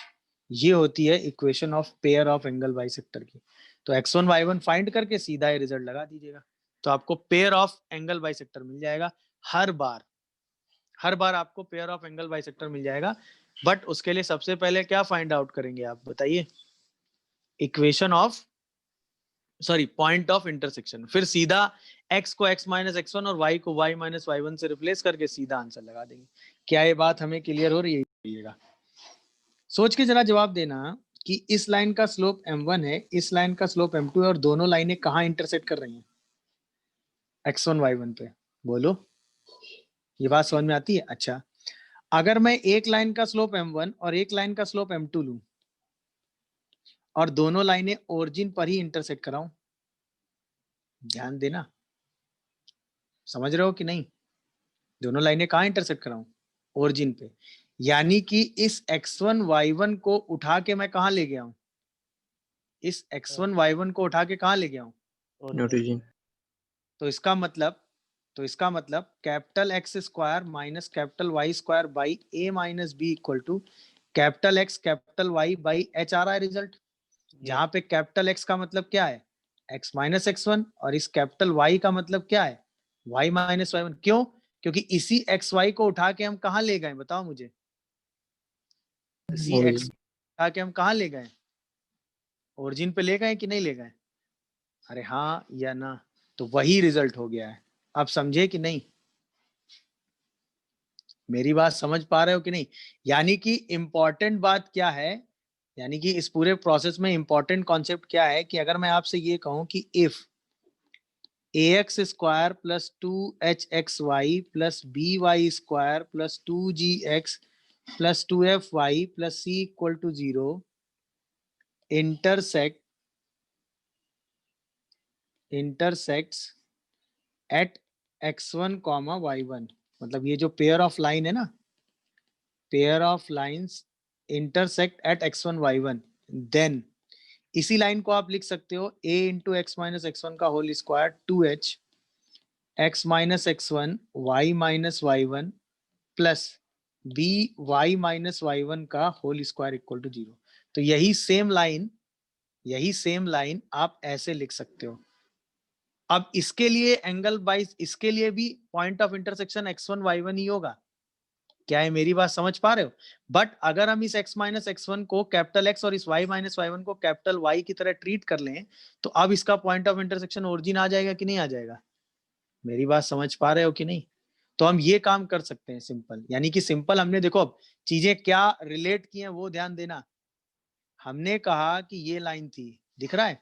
ये होती है equation of pair of angle bisector की। तो x1 y1 फाइंड करके सीधा ये रिजल्ट लगा दीजिएगा, तो आपको पेयर ऑफ एंगल बाइसेक्टर मिल जाएगा। हर बार आपको पेयर ऑफ एंगल बाइसेक्टर मिल जाएगा। बट उसके लिए सबसे पहले क्या फाइंड आउट करेंगे आप बताइए, equation of, sorry, point of intersection. फिर सीधा x को x माइनस x1 और y को y माइनस y1 से रिप्लेस करके सीधा आंसर लगा देंगे। क्या ये बात हमें क्लियर हो रही है? सोच के जरा जवाब देना कि इस लाइन का स्लोप m1 है, इस लाइन का स्लोप m2 है, और दोनों लाइनें कहाँ इंटरसेक्ट कर रही हैं, x1 y1 पे। बोलो, ये बात समझ में आती है? अच्छा, अगर मैं एक लाइन का स्लोप m1 और एक लाइन का स्लोप m2 लूं और दोनों लाइनें ओरिजिन पर ही इंटरसेक्ट कराऊं, ध्यान देना, समझ रहे हो कि नहीं? दोनों लाइनें कहाँ इंटरसेक्ट कराऊं, ओरिजिन पे। यानी कि इस x1 y1 को उठा के मैं कहाँ ले गया हूं, इस x1 y1 को उठा के कहाँ ले गया हूं, ओरिजिन। तो इसका मतलब capital x square minus capital y square by a minus b equal to capital x capital y by h आ रहा है रिजल्ट। जहां पे कैपिटल एक्स का मतलब क्या है, एक्स माइनस x1, और इस कैपिटल वाई का मतलब क्या है, वाई माइनस y1। क्यों? क्योंकि इसी एक्स वाई को उठा के हम कहाँ ले गए बताओ मुझे, इसी एक्स उठा के हम कहाँ ले गए, ओरिजिन पे ले गए कि नहीं ले गए? अरे हाँ या ना? तो वही रिजल्ट हो गया है। आप समझे कि नहीं? मेरी बात समझ पा रहे हो कि नहीं? यानी कि इंपॉर्टेंट बात क्या है, यानी कि इस पूरे प्रोसेस में इंपॉर्टेंट कॉन्सेप्ट क्या है कि अगर मैं आपसे ये कहूं कि if ax square plus 2hxy plus by square plus 2gx plus 2fy plus c equal to 0 intersects at x1 comma y1, मतलब ये जो पेयर ऑफ लाइन है ना, pair of lines intersect at x1 y1, then इसी line को आप लिख सकते हो a into x minus x1 का whole square 2h x minus x1 y minus y1 plus b y minus y1 का होल स्क्वायर इक्वल टू 0। तो यही सेम लाइन आप ऐसे लिख सकते हो। अब इसके लिए एंगल बाइस, इसके लिए भी point of intersection x1 y1 ही होगा। क्या है, मेरी बात समझ पा रहे हो? बट अगर हम इस x माइनस x1 को कैपिटल x और इस y माइनस y1 को कैपिटल y की तरह ट्रीट कर लें, तो अब इसका पॉइंट ऑफ इंटरसेक्शन ओरिजिन आ जाएगा कि नहीं आ जाएगा? मेरी बात समझ पा रहे हो कि नहीं? तो हम ये काम कर सकते हैं सिंपल, यानी कि सिंपल हमने, देखो अब चीजें क्या रिलेट की हैं वो ध्यान देना। हमने कहा कि ये लाइन थी, दिख रहा है,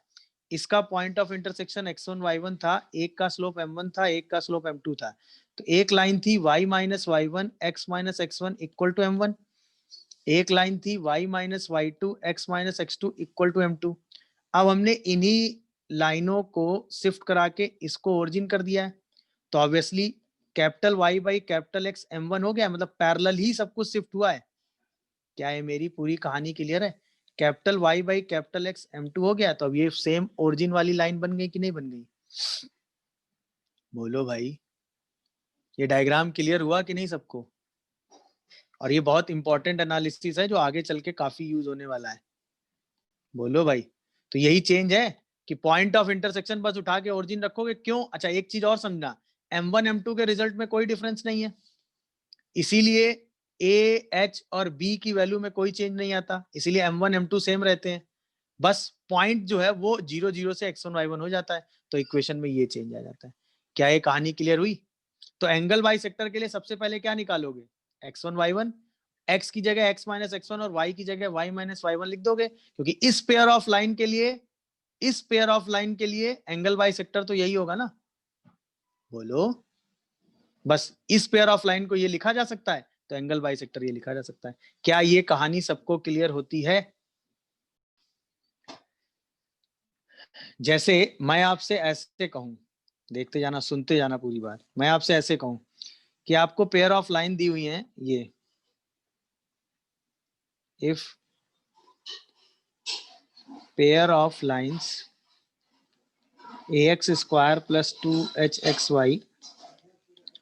इसका point of intersection x1 y1 था, एक का स्लोप m1 था, एक का स्लोप m2 था। तो एक लाइन थी y minus y1 x minus x1 equal to m1, एक लाइन थी y minus y2 x minus x2 equal to m2। अब हमने इन्हीं लाइनों को शिफ्ट करा के इसको ओरिजिन कर दिया है, तो obviously capital y by capital x m1 हो गया, मतलब पैरेलल ही सब कुछ शिफ्ट हुआ है। क्या है, मेरी पूरी कहानी क्लियर है? Capital y by capital x m2 हो गया, तो अब ये सेम ओरिजिन वाली लाइन बन गई कि नहीं बन गई? बोलो भाई, ये डायग्राम क्लियर हुआ कि नहीं सबको? और ये बहुत इंपॉर्टेंट एनालिसिस है जो आगे चल के काफी यूज होने वाला है। बोलो भाई, तो यही चेंज है कि पॉइंट ऑफ इंटरसेक्शन बस उठा के ओरिजिन रखोगे। क्यों? अच्छा, एक चीज और समझना, m1 m2 के रिजल्ट में कोई डिफरेंस नहीं है, इसीलिए ए एच और बी की वैल्यू में कोई चेंज नहीं आता, इसीलिए M1 M2 सेम रहते हैं, बस पॉइंट जो है वो 0 0 से x1 y1 हो जाता है, तो इक्वेशन में ये चेंज आ जाता है। क्या ये कहानी क्लियर हुई? तो एंगल बाई सेक्टर के लिए सबसे पहले क्या निकालोगे? x1 y1, x की जगह x माइनस x1 और y की जगह y माइनस y1 लिख दोगे, क्योंकि इस पेयर ऑफ लाइन के लिए एंगल बाई सेक्टर तो यही होगा ना, बोलो। बस इस पेयर ऑफ लाइन को ये लिखा जा सकता है, तो एंगल बाई सेक्टर ये लिखा जा सकता है। क्या ये कहानी सबको क्लियर होती है? जैसे मैं आपसे ऐसे कहूं, देखते जाना सुनते जाना पूरी बात, मैं आपसे ऐसे कहूं कि आपको पेयर ऑफ लाइन दी हुई है ये, if pair of lines ax square plus 2hxy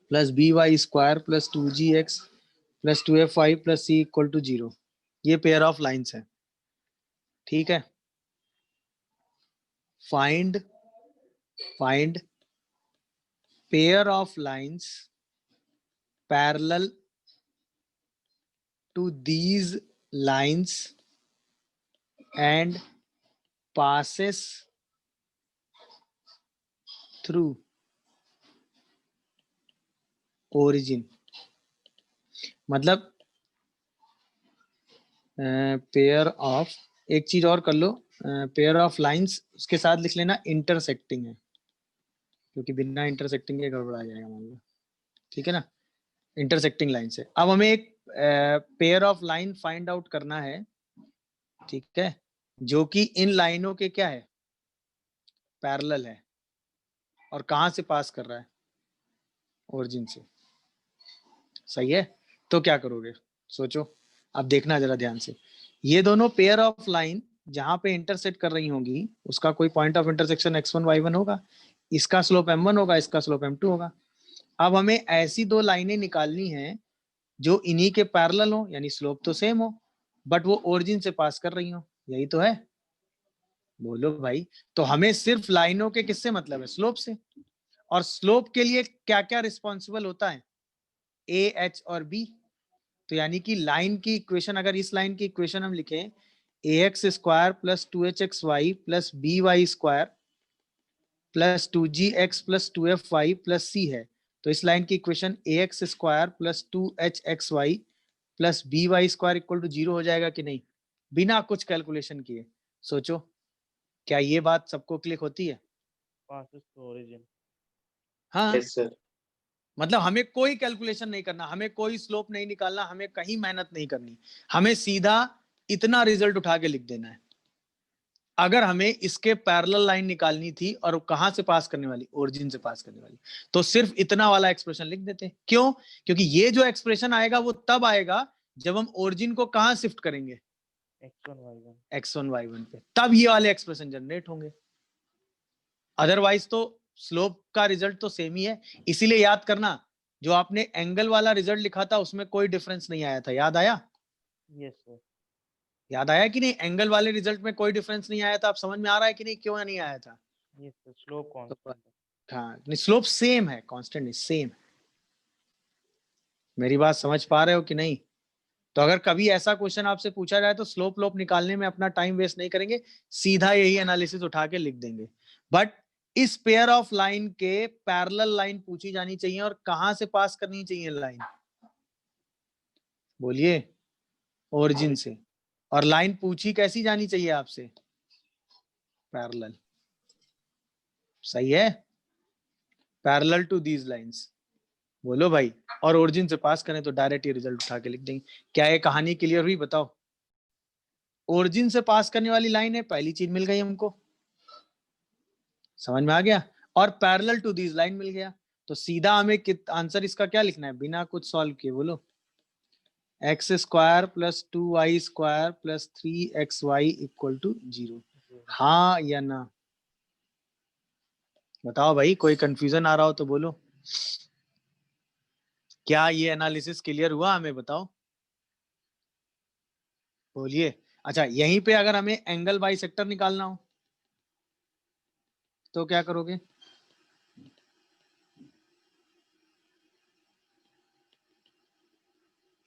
plus by square plus 2gx plus 2fy plus c equal to 0, ये पेयर ऑफ लाइंस है, ठीक है। Find pair of lines parallel to these lines and passes through origin। मतलब pair of, एक चीज और कर लो, pair of lines उसके साथ लिख लेना इंटरसेक्टिंग है, क्योंकि बिना इंटरसेक्टिंग के गड़बड़ा जाएगा मान लो, ठीक है ना। इंटरसेक्टिंग लाइन से अब हमें एक pair of line find out करना है, ठीक है, जो कि इन लाइनों के क्या है, पैरेलल है, और कहां से पास कर रहा है, ओरिजिन से, सही है। तो क्या करोगे, सोचो, अब देखना जरा ध्यान से, ये दोनों पेयर ऑफ लाइन जहां पे इंटरसेक्ट कर रही होंगी उसका कोई point of intersection x1 y1 होगा, इसका स्लोप m1 होगा, इसका स्लोप m2 होगा। अब हमें ऐसी दो लाइनें निकालनी हैं जो इन्हीं के पैरेलल हो, यानी स्लोप तो सेम हो, बट वो ओरिजिन से पास कर रही हो, यही तो है, बोलो भाई। तो हमें सिर्फ लाइनों के किससे मतलब है, स्लोप से, और स्लोप के लिए क्या क्या रिस्पॉन्सिबल होता है, ए एच और बी। तो यानी कि लाइन की इक्वेशन, अगर इस लाइन की इक्वेशन हम लिखें a x square plus 2hxy plus by square plus 2gx plus 2fy plus c है, तो इस लाइन की equation a x square plus 2hxy plus by square equal to 0 हो जाएगा कि नहीं, बिना कुछ कैलकुलेशन किए। सोचो, क्या ये बात सबको क्लिक होती है? passes to origin. हाँ, यस सर। मतलब हमें कोई कैलकुलेशन नहीं करना, हमें कोई स्लोप नहीं निकालना, हमें कहीं मेहनत नहीं करनी, हमें सीधा इतना रिजल्ट उठा के लिख देना है। अगर हमें इसके पैरेलल लाइन निकालनी थी और कहां से पास करने वाली, ओरिजिन से पास करने वाली, तो सिर्फ इतना वाला एक्सप्रेशन लिख देते। क्यों? क्योंकि ये जो एक्सप्रेशन आएगा वो तब आएगा जब हम ओरिजिन को कहां शिफ्ट करेंगे, x1 y1 पे, तब ये वाले एक्सप्रेशन जनरेट होंगे। अदरवाइज तो स्लोप का रिजल्ट तो सेम ही है। इसीलिए याद करना, जो आपने एंगल वाला रिजल्ट लिखा था उसमें कोई डिफरेंस नहीं आया था, याद आया? Yes sir. याद आया कि नहीं? एंगल वाले रिजल्ट में कोई डिफरेंस नहीं आया था। आप समझ में आ रहा है कि नहीं, क्यों नहीं आया था? Yes sir. Slope constant. हाँ, नहीं, स्लोप सेम है, कांस्टेंट नहीं, सेम। मेरी बात समझ पा रहे हो कि नहीं? तो अगर कभी ऐसा क्वेश्चन आपसे पूछा जाए तो स्लोप लोप निकालने में अपना टाइम वेस्ट नहीं करेंगे, सीधा यही एनालिसिस उठा के लिख देंगे। बट इस पेयर ऑफ लाइन के पैरेलल लाइन पूछी जानी चाहिए, और कहां से पास करनी चाहिए लाइन, बोलिए? ओरिजिन से। और लाइन पूछी कैसी जानी चाहिए आपसे, पैरेलल, सही है, पैरेलल टू दीज लाइंस, बोलो भाई। और ओरिजिन से पास करें तो डायरेक्ट ये रिजल्ट उठा के लिख देंगे। क्या ये कहानी क्लियर हुई, बताओ? ओरिजिन से पास करने वाली लाइन है, पहली चीज मिल गई हमको, समझ में आ गया, और पैरेलल टू दीज लाइन मिल गया। तो सीधा हमें आंसर इसका क्या लिखना है, बिना कुछ सॉल्व किए, बोलो? X square plus 2y square plus 3xy equal to 0, हाँ या ना? बताओ भाई, कोई कंफ्यूजन आ रहा हो तो बोलो। क्या ये एनालिसिस क्लियर हुआ, हमें बताओ, बोलिए। अच्छा, यहीं पे अगर हमें एंगल बाई सेक्टर निकालना हो तो क्या करोगे?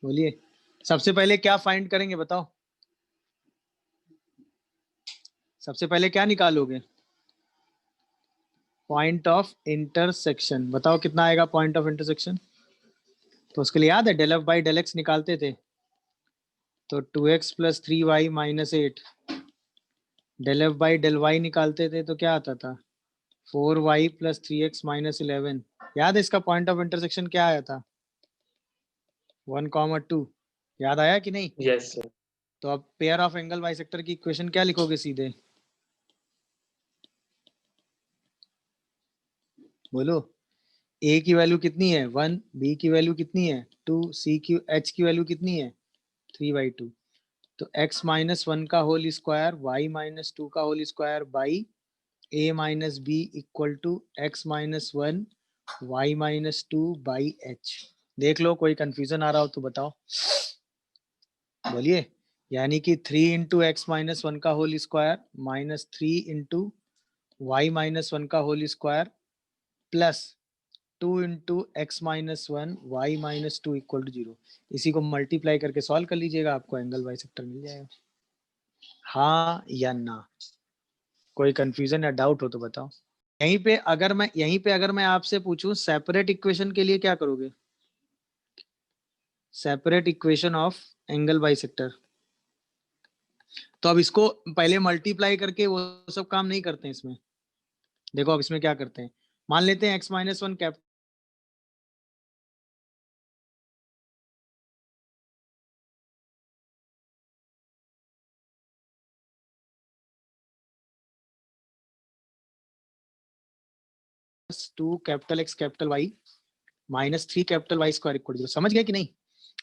बोलिए सबसे पहले क्या फाइंड करेंगे बताओ, सबसे पहले क्या निकालोगे? Point of intersection. बताओ कितना आएगा पॉइंट ऑफ इंटरसेक्शन? तो उसके लिए याद है del f by del x निकालते थे, तो 2x plus 3y minus 8, del f by del y निकालते थे तो क्या आता था? 4y plus 3x minus 11। याद है इसका पॉइंट ऑफ इंटरसेक्शन क्या आया था? 1,2। याद आया कि नहीं? Yes sir. तो अब पेयर ऑफ एंगल बाइसेक्टर की इक्वेशन क्या लिखोगे सीधे? बोलो। a की वैल्यू कितनी है? 1, b की वैल्यू कितनी है? 2, h की वैल्यू कितनी है? 3/2। तो x माइनस 1 का होल स्क्वायर y माइनस 2 का whole square by a minus b equal to x minus 1 y minus 2 by h। देख लो कोई कंफ्यूजन आ रहा हो तो बताओ, बोलिए। यानी कि 3 इंटू एक्स माइनस 1 का whole square minus 3 into y minus 1 का whole square plus 2 into x minus 1 y minus 2 equal to 0। इसी को मल्टीप्लाई करके सॉल्व कर लीजिएगा, आपको एंगल बाइसेक्टर मिल जाएगा। हाँ या ना? कोई कंफ्यूजन या डाउट हो तो बताओ। यहीं पे अगर मैं आपसे पूछूं सेपरेट इक्वेशन के लिए क्या करोगे? Separate equation of angle bisector. तो अब इसको पहले मल्टीप्लाई करके वो सब काम नहीं करते हैं इसमें। देखो अब इसमें क्या करते हैं, मान लेते हैं x minus 1 cap to capital x capital y minus 3 capital y square equal 0। समझ गए कि नहीं?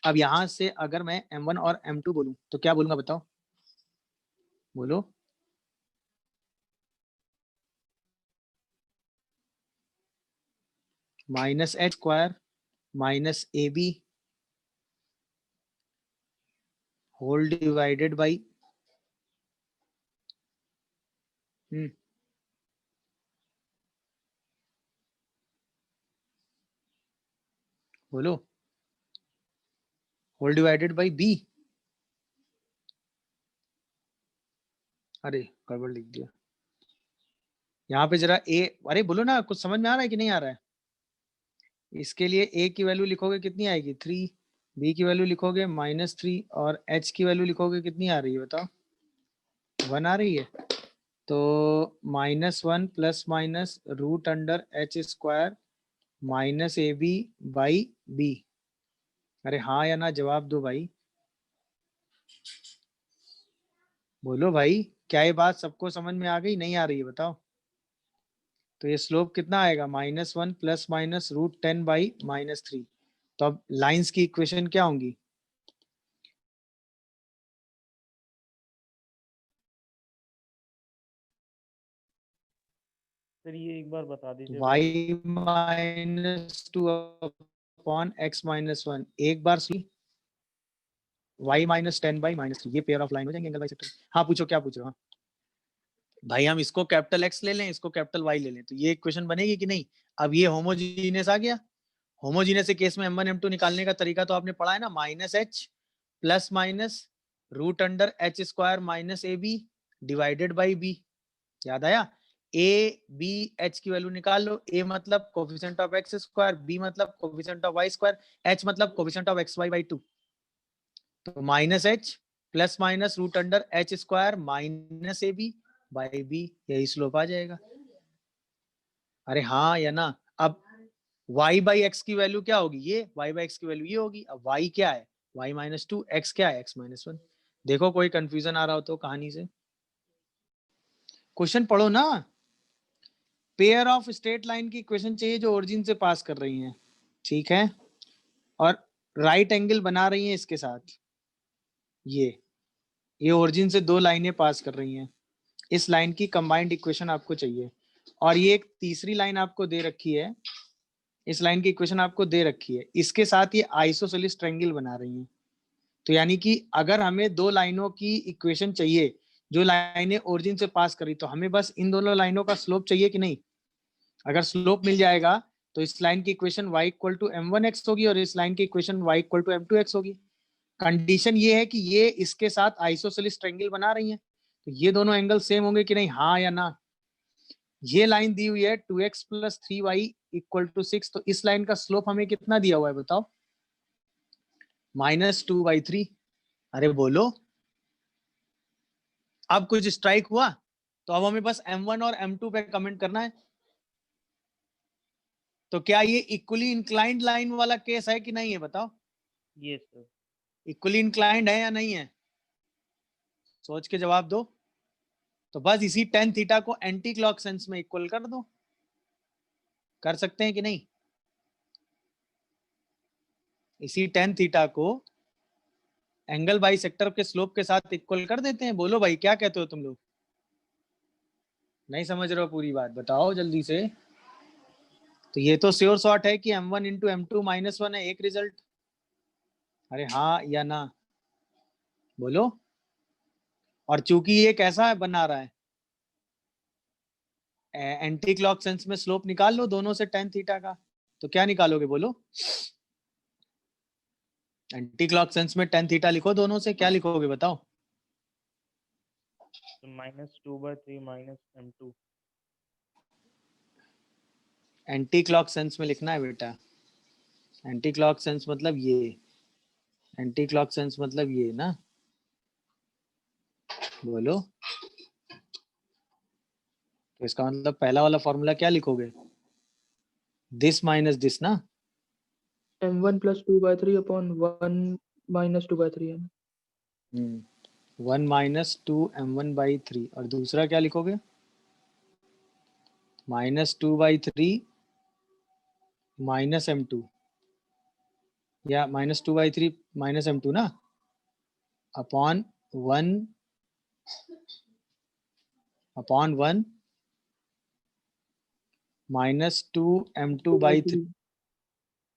अब यहां से अगर मैं m1 और m2 बोलूं तो क्या बोलूंगा बताओ? बोलो। Minus h square minus a b whole divided by बोलो, होल डिवाइडेड बाई बी। अरे गड़बड़ लिख दिया यहाँ पे जरा ए, अरे बोलो ना, कुछ समझ में आ रहा है कि नहीं आ रहा है? इसके लिए a की वैल्यू लिखोगे कितनी आएगी? 3, b की वैल्यू लिखोगे -3 और h की वैल्यू लिखोगे कितनी आ रही है बताओ? 1 आ रही है। तो -1 plus minus root under h square minus a b by b. अरे हाँ या ना जवाब दो भाई, बोलो भाई। क्या ये बात सबको समझ में आ गई? नहीं आ रही है बताओ? तो ये स्लोप कितना आएगा? -1 प्लस माइनस रूट 10 बाई -3। तो अब लाइंस की इक्वेशन क्या होंगी? सर ये एक बार बता दीजिए। y minus 2 upon x minus 1। एक बार y माइनस 10 बाई -3। ये पेयर ऑफ लाइन हो जाएंगे एंगल बाइसेक्टर। हाँ पूछो, क्या पूछ रहे हो? हाँ भाई, हम इसको कैपिटल x ले लें, इसको कैपिटल y ले लें, तो ये इक्वेशन बनेगी कि नहीं? अब ये होमोजीनियस आ गया। होमोजीनियस के केस में m1 m2 निकालने का तरीका तो आपने पढ़ा है ना, -h plus minus root under h square minus a b divided by b. याद आया? a b h की वैल्यू निकाल लो। a मतलब coefficient of x square, b मतलब coefficient of y square, h मतलब कोफिशिएंट ऑफ xy बाई 2। तो -h plus minus root under h square minus a b by b, यही slope आ जाएगा। अरे हाँ या ना? अब y बाई एक्स की वैल्यू क्या होगी? ये y बाई एक्स की वैल्यू ये होगी। अब y क्या है? y माइनस 2, x क्या है? x minus 1। देखो कोई कंफ्यूजन आ रहा हो तो कहानी से क्वेश्चन पढ़ो ना। पेयर ऑफ स्ट्रेट लाइन की इक्वेशन चाहिए जो ओरिजिन से पास कर रही हैं, ठीक है, और राइट एंगल बना रही हैं इसके साथ। ये ओरिजिन से दो लाइनें पास कर रही हैं। इस लाइन की कंबाइंड इक्वेशन आपको चाहिए, और ये एक तीसरी लाइन आपको दे रखी है। इस लाइन की इक्वेशन आपको दे रखी है, इसके साथ ये आइसोसेलेस ट्रायंगल बना रही हैं। तो यानी कि अगर हमें दो लाइनों की इक्वेशन चाहिए जो लाइनें ओरिजिन से पास करी, तो हमें बस इन दोनों लाइनों का स्लोप चाहिए कि नहीं? अगर स्लोप मिल जाएगा तो इस लाइन की equation y equal to m1x होगी और इस लाइन की equation y equal to m2x होगी। कंडीशन ये है कि ये इसके साथ आइसोसेलेस ट्रायंगल बना रही हैं, तो ये दोनों एंगल सेम होंगे कि नहीं, हाँ या ना। ये लाइन दी हुई है 2x + 3y = 6, तो इस लाइन का स्लोप हमें कितना दिया हुआ है बताओ, -2/3। अरे बोलो, अब कुछ स्ट्राइक हुआ तो अब हमें बस m1 और m2 पे कमेंट करना है। तो क्या ये इक्वली इंक्लाइंड लाइन वाला केस है कि नहीं है बताओ, Yes, sir. इक्वली इंक्लाइंड है या नहीं है, सोच के जवाब दो। तो बस इसी tan थीटा को एंटी क्लॉक सेंस में इक्वल कर दो, कर सकते हैं कि नहीं, इसी tan थीटा को एंगल बाइसेक्टर के स्लोप के साथ इक्वल कर देते हैं। बोलो भाई, क्या कहते हो तुम लोग, नहीं समझ रहे हो पूरी बात, बताओ जल्दी से। तो ये तो श्योर शॉर्ट है कि m1 × m2 -1 है, एक रिजल्ट। अरे हाँ या ना बोलो। और चूंकि ये कैसा है बना रहा है, एंटी क्लॉक सेंस में स्लोप निकाल लो दोनों से tan थीटा का, तो क्या निकालोगे बोलो, एंटी क्लॉक सेंस में tan थीटा लिखो दोनों से, क्या लिखोगे बताओ। So -2/3 -m2. Anti clock sense में लिखना है बेटा, एंटी क्लॉक सेंस मतलब ये, एंटी क्लॉक सेंस मतलब ये ना, बोलो। तो इसका मतलब पहला वाला फॉर्मूला क्या लिखोगे, दिस माइनस दिस ना, m1 + 2/3 upon 1 - 2/3 है। 1 - 2m1/3, और दूसरा क्या लिखोगे, -2/3 -m2, या -2/3 -m2 ना, अपॉन 1 -2m2/3।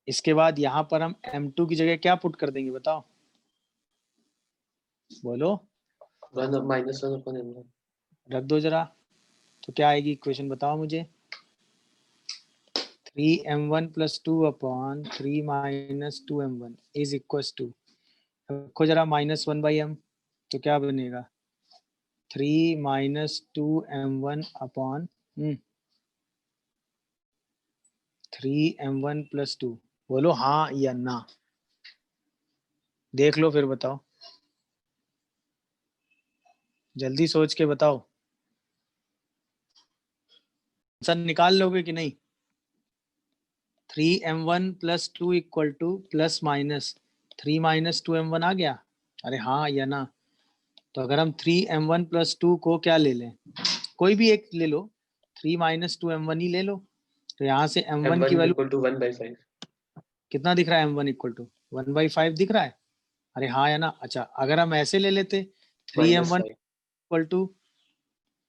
इसके बाद यहाँ पर हम m2 की जगह क्या पुट कर देंगे बताओ, बोलो, 1 -1 m1। रख दो जरा, तो क्या आएगी इक्वेशन बताओ मुझे, 3m1 + 2 upon 3 - 2m1 is equal to, रखो जरा -1/m, तो क्या बनेगा 3 - 2m1 अपॉन 3m1 + 2, बोलो हाँ या ना, देख लो फिर बताओ, जल्दी सोच के बताओ, आंसर निकाल लोगे कि नहीं। 3m1 + 2 = ±3 - 2m1 आ गया, अरे हाँ या ना। तो अगर हम 3m1 + 2 को क्या ले लें, कोई भी एक ले लो, 3 - 2m1 ही ले लो, तो यहाँ से m1 की m1 वैल्यू = 1/5। कितना दिख रहा है, m1 = 1/5 दिख रहा है, अरे हाँ या ना। अच्छा, अगर हम ऐसे ले लेते 3m1 =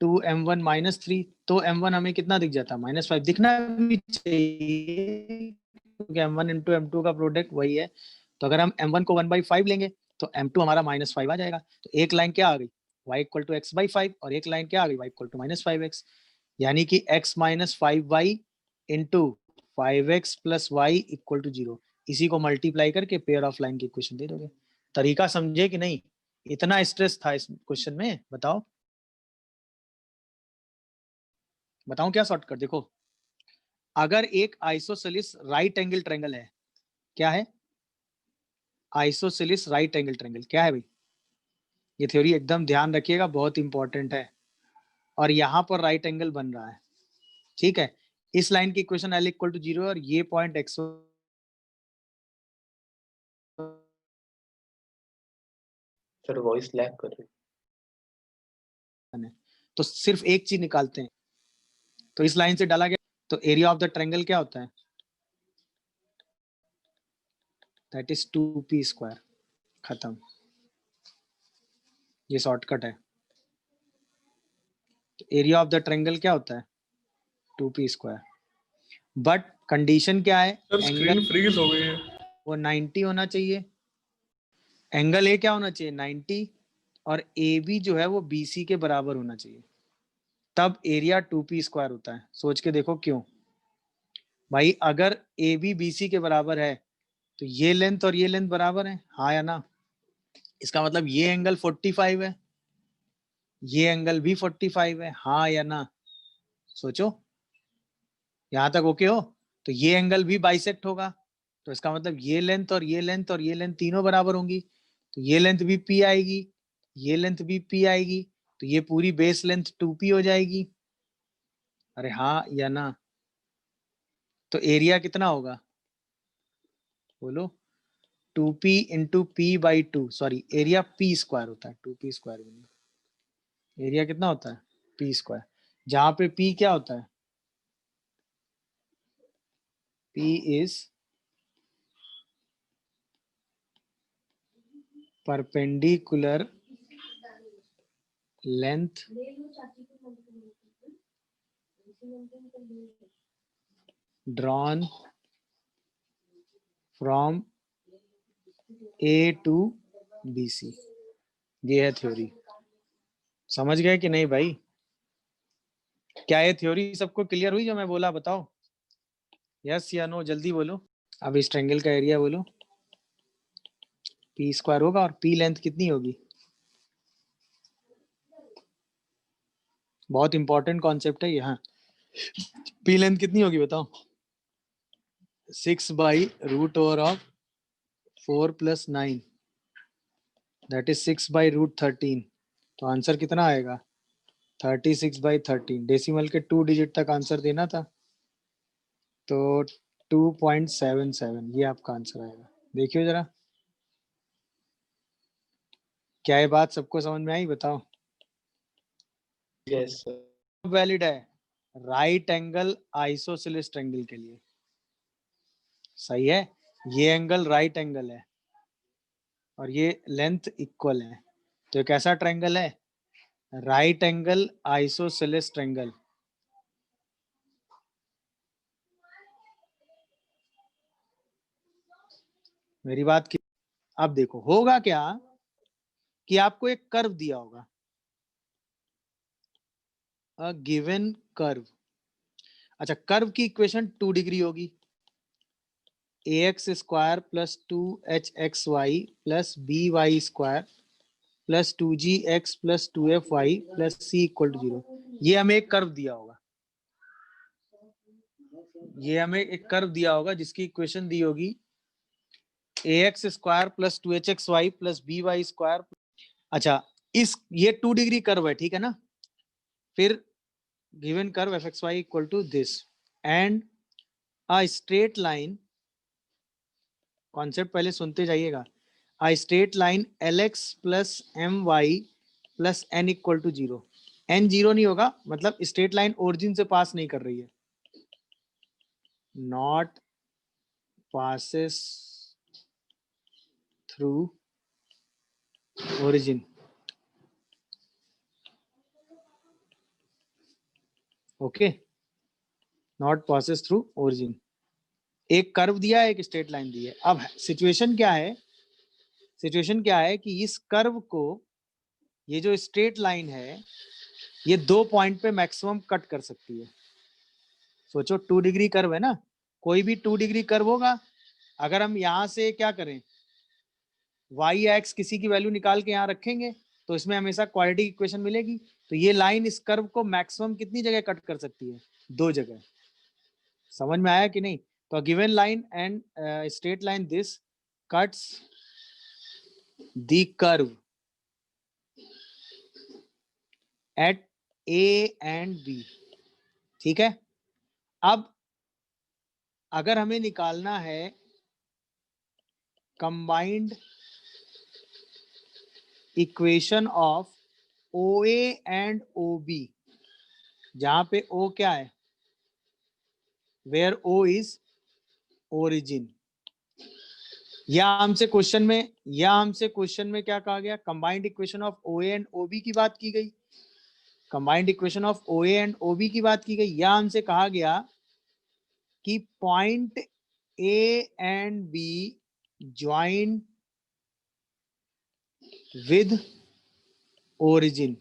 2m1 - 3, तो m1 हमें कितना दिख जाता, -5 दिखना भी चाहिए, क्योंकि m1 × m2 का प्रोडक्ट वही है। तो अगर हम m1 को 1/5 लेंगे तो m2 हमारा -5 आ जाएगा। तो एक लाइन क्या आ गई, y = x/5, और एक लाइन क्या आ गई, y = -5x, यानी कि x - 5y × 5x + y = 0। इसी को मल्टीप्लाई करके पेयर ऑफ लाइन की इक्वेशन दे दोगे। तरीका समझे कि नहीं, इतना स्ट्रेस था इस क्वेश्चन में, बताओ बताऊं क्या शॉर्टकट, देखो, अगर एक आइसोसेलेस राइट एंगल ट्रायंगल है, क्या है आइसोसेलेस राइट एंगल ट्रायंगल, क्या है भाई, ये थ्योरी एकदम ध्यान रखिएगा, बहुत इंपॉर्टेंट है। और यहाँ पर राइट एंगल बन रहा है, ठीक है, इस लाइन की इक्वेशन L = 0 और ये point x sir voice lag कर रही है, तो सिर्फ एक चीज निकालते हैं, तो इस लाइन से डाला गया, तो एरिया ऑफ द ट्रायंगल क्या होता है, दैट इज 2p², खत्म, ये शॉर्टकट है। तो एरिया ऑफ द ट्रायंगल क्या होता है, 2p², बट कंडीशन क्या है, एंगल फ्रीज हो गई है। वो 90 होना चाहिए, एंगल ए क्या होना चाहिए 90, और ए बी जो है वो BC के बराबर होना चाहिए, तब एरिया 2p² होता है। सोच के देखो क्यों भाई, अगर AB BC के बराबर है तो ये लेंथ और ये लेंथ बराबर है, हाँ या ना, इसका मतलब ये एंगल 45 है, ये एंगल भी 45 है, हाँ या ना? सोचो, यहां तक ओके हो? तो ये एंगल भी बाइसेक्ट होगा, तो इसका मतलब ये लेंथ और ये लेंथ और ये लेंथ तीनों बराबर होंगी, तो ये लेंथ भी पी आएगी, ये लेंथ भी पी आएगी, तो ये पूरी बेस लेंथ 2p हो जाएगी। अरे हाँ या ना? तो एरिया कितना होगा बोलो? 2p into P by 2, sorry area p square होता है, 2p स्क्वायर भी नहीं, एरिया कितना होता है? p स्क्वायर, जहां पे p क्या होता है? p is perpendicular length drawn from A to BC। ये है थ्योरी। समझ गए कि नहीं भाई? क्या ये थ्योरी सबको क्लियर हुई जो मैं बोला? बताओ यस या नो, जल्दी बोलो। अब इस ट्रायंगल का एरिया बोलो। पी स्क्वायर होगा, और पी लेंथ कितनी होगी? बहुत इंपॉर्टेंट कॉन्सेप्ट है यहाँ। पी लेंथ कितनी होगी बताओ? 6 by root over of 4 plus 9, that is 6 by root 13। तो आंसर कितना आएगा? 36 बाई 13। डेसिमल के 2 डिजिट तक आंसर देना था, तो 2.77 ये आपका आंसर आएगा। देखियो जरा, क्या ये बात सबको समझ में आई? बताओ। Yes sir. वैलिड है राइट एंगल आइसोसेलेस ट्रायंगल के लिए। सही है, ये एंगल राइट एंगल है और ये लेंथ इक्वल है, तो एक ऐसा ट्रायंगल है राइट एंगल आइसोसेलेस ट्रायंगल। मेरी बात की। अब देखो होगा क्या कि आपको एक कर्व दिया होगा, अ गिवन कर्व। अच्छा, कर्व की इक्वेशन 2 डिग्री होगी, ax square plus 2hxy plus by square plus 2gx plus 2fy plus c equal to 0। ये हमें एक कर्व दिया होगा, ये हमें एक कर्व दिया होगा जिसकी इक्वेशन दी होगी ax square plus 2hxy plus by square. अच्छा, इस ये 2 डिग्री कर्व है, ठीक है ना? फिर given curve fxy equal to this and a straight line, concept पहले सुनते जाइएगा, a straight line lx plus my plus n equal to 0। n 0 नहीं होगा, मतलब स्ट्रेट लाइन ओरिजिन से पास नहीं कर रही है, not passes through origin। Okay, not passes through origin। एक कर्व दिया है, एक स्ट्रेट लाइन दी है। अब सिचुएशन क्या है? सिचुएशन क्या है कि इस कर्व को, ये जो स्ट्रेट लाइन है, ये 2 पॉइंट पे मैक्सिमम कट कर सकती है। सोचो 2 डिग्री कर्व है ना, कोई भी 2 डिग्री कर्व होगा, अगर हम यहाँ से क्या करें, y एक्स किसी की वैल्यू निकाल के यहाँ रखेंगे तो इसमें हमेशा क्वाड्रेटिक इक्वेशन मिलेगी। तो ये लाइन इस कर्व को मैक्सिमम कितनी जगह कट कर सकती है? 2 जगह। समझ में आया कि नहीं? तो given line and straight line this cuts the curve at a and b. ठीक है, अब अगर हमें निकालना है combined equation of OA and OB, जहां पे O क्या है, वेयर O इज ओरिजिन, या हमसे क्वेश्चन में क्या कहा गया? Combined equation of OA and OB की बात की गई, combined equation of OA and OB की बात की गई, या हमसे कहा गया कि point A and B join with origin,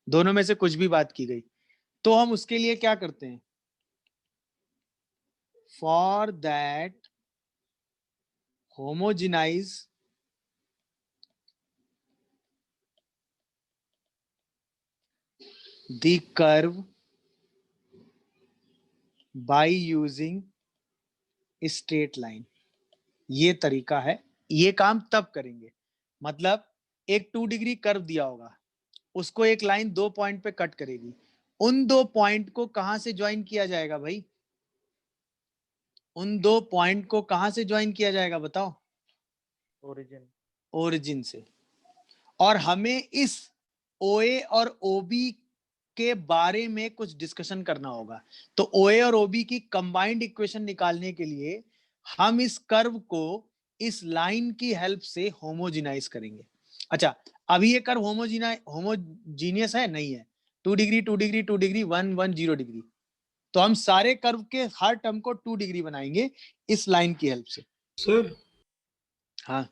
दोनों में से कुछ भी बात की गई। तो हम उसके लिए क्या करते हैं? For that homogenise the curve by using straight line. ये तरीका है, ये काम तब करेंगे, मतलब एक 2 डिग्री कर्व दिया होगा, उसको एक लाइन 2 पॉइंट पे कट करेगी, उन 2 पॉइंट को कहां से ज्वाइन किया जाएगा भाई? उन 2 पॉइंट को कहां से ज्वाइन किया जाएगा बताओ? ओरिजिन। ओरिजिन से। और हमें इस OA और OB के बारे में कुछ डिस्कशन करना होगा। तो OA और OB की कंबाइंड इक्वेशन निकालने के लिए हम इस कर्व को इस लाइन की हेल्प से होमोजिनाइज करेंगे। अच्छा, अभी ये कर्व होमोजीनियस है? नहीं है। 2 डिग्री 2 डिग्री 2 डिग्री 1 1 0 डिग्री। तो हम सारे कर्व के हर टर्म को 2 डिग्री बनाएंगे इस लाइन की हेल्प से। सर हाँ,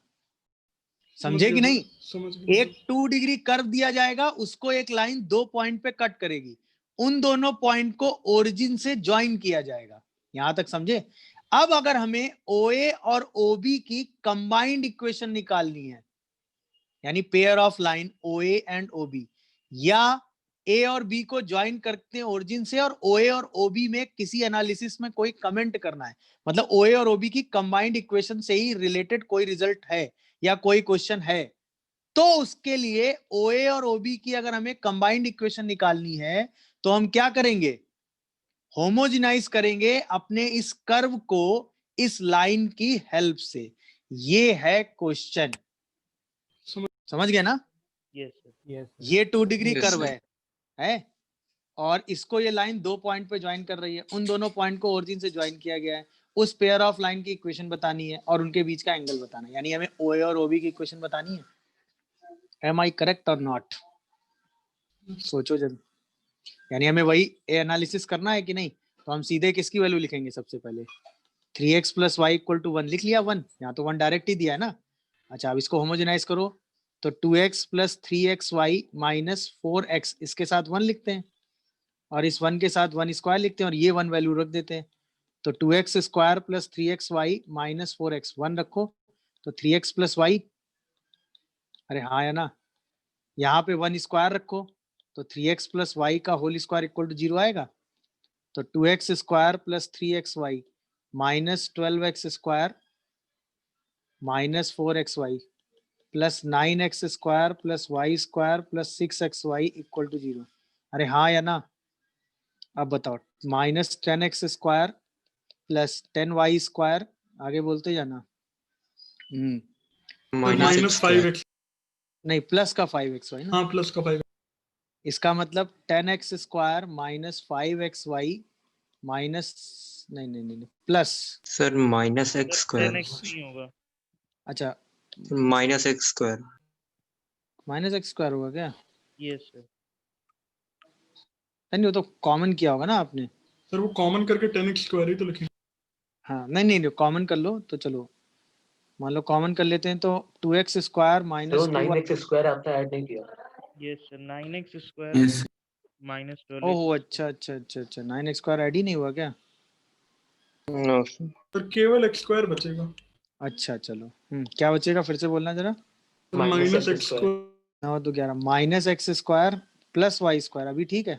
समझे कि नहीं? समझ गया। एक 2 डिग्री कर्व दिया जाएगा, उसको एक लाइन 2 पॉइंट पे कट करेगी, उन दोनों पॉइंट को ओरिजिन से ज्वाइन किया जाएगा। यहां तक समझे? अब अगर हमें OA और OB की कंबाइंड इक्वेशन निकालनी है, यानी pair of line OA and OB, या A और B को ज्वाइन करते हैं ओरिजिन से, और OA और OB में किसी एनालिसिस में कोई कमेंट करना है, मतलब OA और OB की कंबाइंड इक्वेशन से ही रिलेटेड कोई रिजल्ट है या कोई क्वेश्चन है, तो उसके लिए OA और OB की अगर हमें कंबाइंड इक्वेशन निकालनी है तो हम क्या करेंगे? होमोजिनाइज करेंगे अपने इस कर्व को इस लाइन की हेल्प से। ये है क्वेश्चन। समझ गए ना? Yes sir. यस ये 2 डिग्री Yes, कर्व sir. है और इसको ये लाइन 2 पॉइंट पे ज्वाइन कर रही है, उन दोनों पॉइंट को ओरिजिन से ज्वाइन किया गया है। उस पेयर ऑफ लाइन की इक्वेशन बतानी है और उनके बीच का एंगल बताना है, यानी हमें OA और OB की इक्वेशन बतानी है। M I correct or not? सोचो जब, यानी हमें वही एनालिसिस करना है कि नहीं? तो हम सीधे किसकी वैल्यू लिखेंगे? सबसे पहले 3x + y = 1 लिख लिया। 1 यहाँ तो 1 डायरेक्ट ही दिया है ना। अच्छा, अब इसको होमोजेनाइज करो तो 2x + 3xy - 4x, इसके साथ 1 लिखते हैं और इस 1 के साथ 1 स्क्वायर लिखते हैं और ये 1 वैल्यू रख देते हैं। तो 2x² + 3xy - 4x 1 रखो तो 3x + y, अरे हाँ या ना? यहाँ पे 1 स्क्वायर रखो तो 3x + y का होल स्क्वायर = 0 आएगा। तो 2x² + 3xy - 12x² - 4xy + 9x² + y² + 6xy = 0। अरे हाँ या ना? अब बताओ, -10x² + 10y², आगे बोलते जाना। -5x। नहीं, प्लस का 5xy ना। हाँ प्लस का 5। इसका मतलब 10x² - 5xy माइनस, नहीं प्लस। सर -x² 10x नहीं होगा। अच्छा, -x²। -x² होगा क्या? Yes sir. नहीं, वो तो कॉमन किया होगा ना आपने। सर वो कॉमन करके 10x² ही तो लिखेंगे। हाँ, नहीं कॉमन कर लो तो चलो, मान लो कॉमन कर लेते हैं तो 2x² - तो 2y। 9x² आपने ऐड नहीं किया। Yes sir, 9x² yes - 12x। ओह अच्छा, 9x² ऐड ही नहीं हुआ क्या? No sir. सर केवल x² बचेगा। अच्छा चलो, क्या बचेगा? फिर से बोलना जरा। -x²। 9 2 11 -x² + y², अभी ठीक है?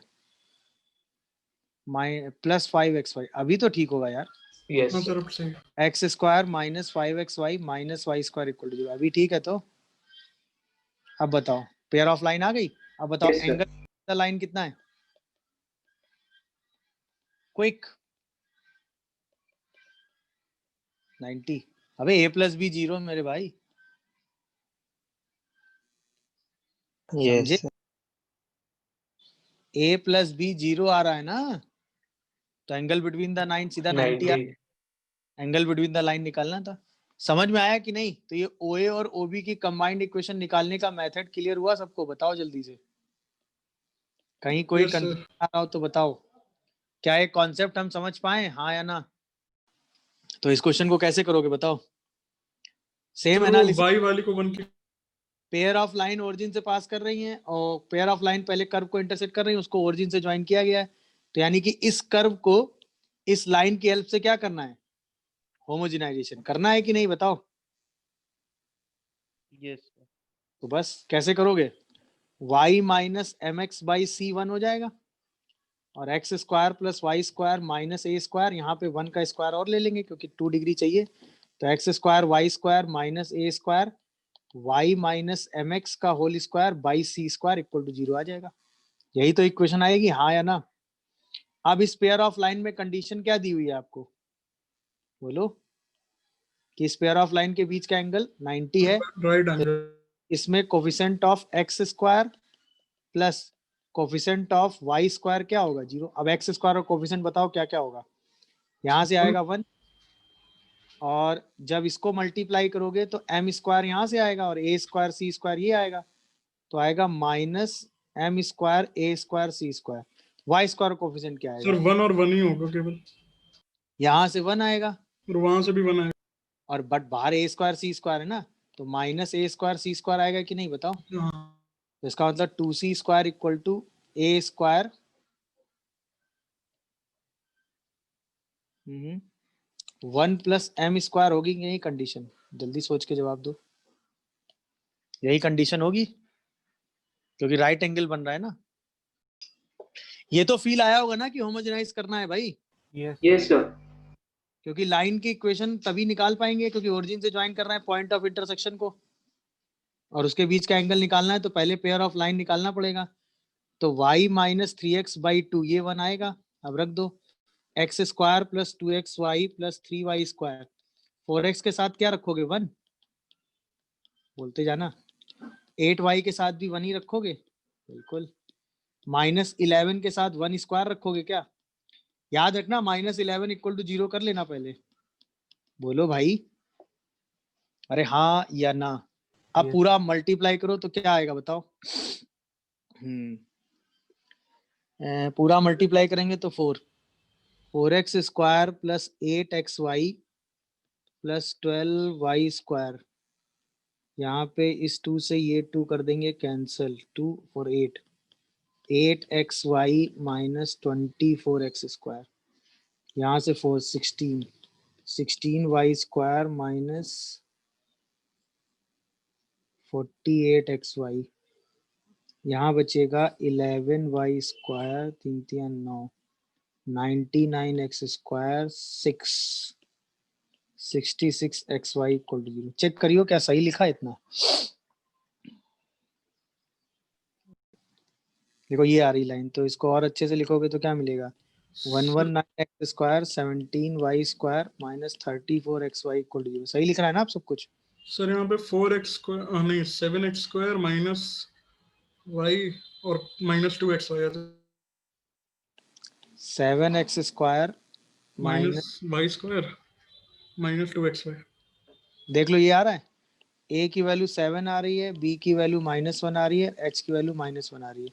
+ 5xy, अभी तो ठीक होगा यार। यस हाँ सर अब सही। x² - 5xy - y² = 0, अभी ठीक है। तो अब बताओ, पेयर ऑफ लाइन आ गई। अब बताओ Yes, sir. एंगल लाइन कितना है? क्विक 90। अबे a + b 0 मेरे भाई, समझे? यस a + b 0 आ रहा है ना, तो एंगल बिटवीन द 9 सीधा 90 आ, 90। एंगल बिटवीन द लाइन निकालना था। समझ में आया कि नहीं? तो ये OA और OB की कंबाइंड इक्वेशन निकालने का मेथड क्लियर हुआ सबको? बताओ जल्दी से, कहीं कोई यस सर। कंफ्यूजन आ रहा हो तो बताओ। क्या ये कॉन्सेप्ट हम समझ पाए, हाँ या ना? तो इस क्वेश्चन को कैसे करोगे बताओ? सेम सर वो एनालिसिस, y वाली को 1 की। पेयर ऑफ लाइन ओरिजिन से पास कर रही हैं और पेयर ऑफ लाइन पहले कर्व को इंटरसेक्ट कर रही है, उसको ओरिजिन से ज्वाइन किया गया है। तो यानी कि इस कर्व को इस लाइन की हेल्प से क्या करना है? होमोजिनाइजेशन करना है कि नहीं बताओ? Yes sir. तो बस कैसे करोगे? y minus m x by c 1 हो जाएगा, और x square plus y square minus a square, यहाँ पे 1 का स्क्वायर और ले लेंगे क्योंकि 2 डिग्री चाहिए, तो x square y square minus a square y minus m x का whole square by c square equal to 0 आ जाएगा। यही तो इक्वेशन आएगी, हाँ या ना। अब इस पेयर ऑफ लाइन में कंडीशन क्या दी हुई है आपको, बोलो, कि इस पेयर ऑफ लाइन के बीच का एंगल 90 है, राइट एंगल। इसमें coefficient of x square plus coefficient of y square क्या होगा, 0। अब एक्स स्क्वायर और कोफिशिएंट बताओ क्या क्या होगा, यहाँ से आएगा 1, और जब इसको मल्टीप्लाई करोगे तो एम स्क्वायर यहाँ से आएगा, और ए स्क्वायर सी स्क्वायर ये आएगा, तो आएगा माइनस एम स्क्वायर ए square c square. Y square coefficient क्या सर आएगा, 1 और 1 ही होगा केवल, यहाँ से 1 आएगा, और वहां से भी 1 आएगा। और बट बाहर ए स्क्वायर सी स्क्वायर है ना, तो minus a square c square आएगा कि नहीं बताओ। हाँ, तो इसका मतलब 2c square equal to a square 1 plus m square होगी कि नहीं कंडीशन, जल्दी सोच के जवाब दो। यही कंडीशन होगी क्योंकि राइट एंगल बन रहा है ना। ये तो फील आया होगा ना कि होमोजेनाइज करना है भाई, यस सर। क्योंकि लाइन की इक्वेशन तभी निकाल पाएंगे क्योंकि ओरिजिन से ज्वाइन कर रहे हैं पॉइंट ऑफ इंटरसेक्शन को, और उसके बीच का एंगल निकालना है तो पहले पेयर ऑफ लाइन निकालना पड़ेगा। तो y माइनस 3x बाई 2 ये 1 आएगा, अब रख दो, x square plus 2xy plus 3y square, 4x के साथ क्या रखोगे 1, बोलते जाना, 8y के साथ भी 1 ही रखोगे, बिल्कुल, माइनस 11 के साथ 1 स्क्वायर रखोगे क्या, याद रखना माइनस 11 इक्वल टू 0 कर लेना पहले, बोलो भाई, अरे हाँ या ना। अब Yes. पूरा मल्टीप्लाई करो तो क्या आएगा बताओ, पूरा मल्टीप्लाई करेंगे तो 4x square plus 8xy plus 12y square, यहाँ पे इस 2 से ये 2 कर देंगे cancel, 2 for 8xy minus 24x square, यहाँ से 4 16y स्क्वायर माइनस 48xy, यहाँ बचेगा 11y square 3 3 9 99x square 66xy equal to 0। Check करियो क्या सही लिखा है इतना, देखो ये आ रही लाइन, तो इसको और अच्छे से लिखोगे तो क्या मिलेगा, 119x square 17y square minus 34xy equal to 0। सही लिख रहा है ना आप सब कुछ। सर यहाँ पे 4x स्क्वायर नहीं 7x स्क्वायर माइनस y और माइनस 2xy है, 7x square minus, minus y square minus 2xy। देख लो ये आ रहा है, a की वैल्यू 7 आ रही है, b की वैल्यू -1 आ रही है, h की वैल्यू -1 आ रही है।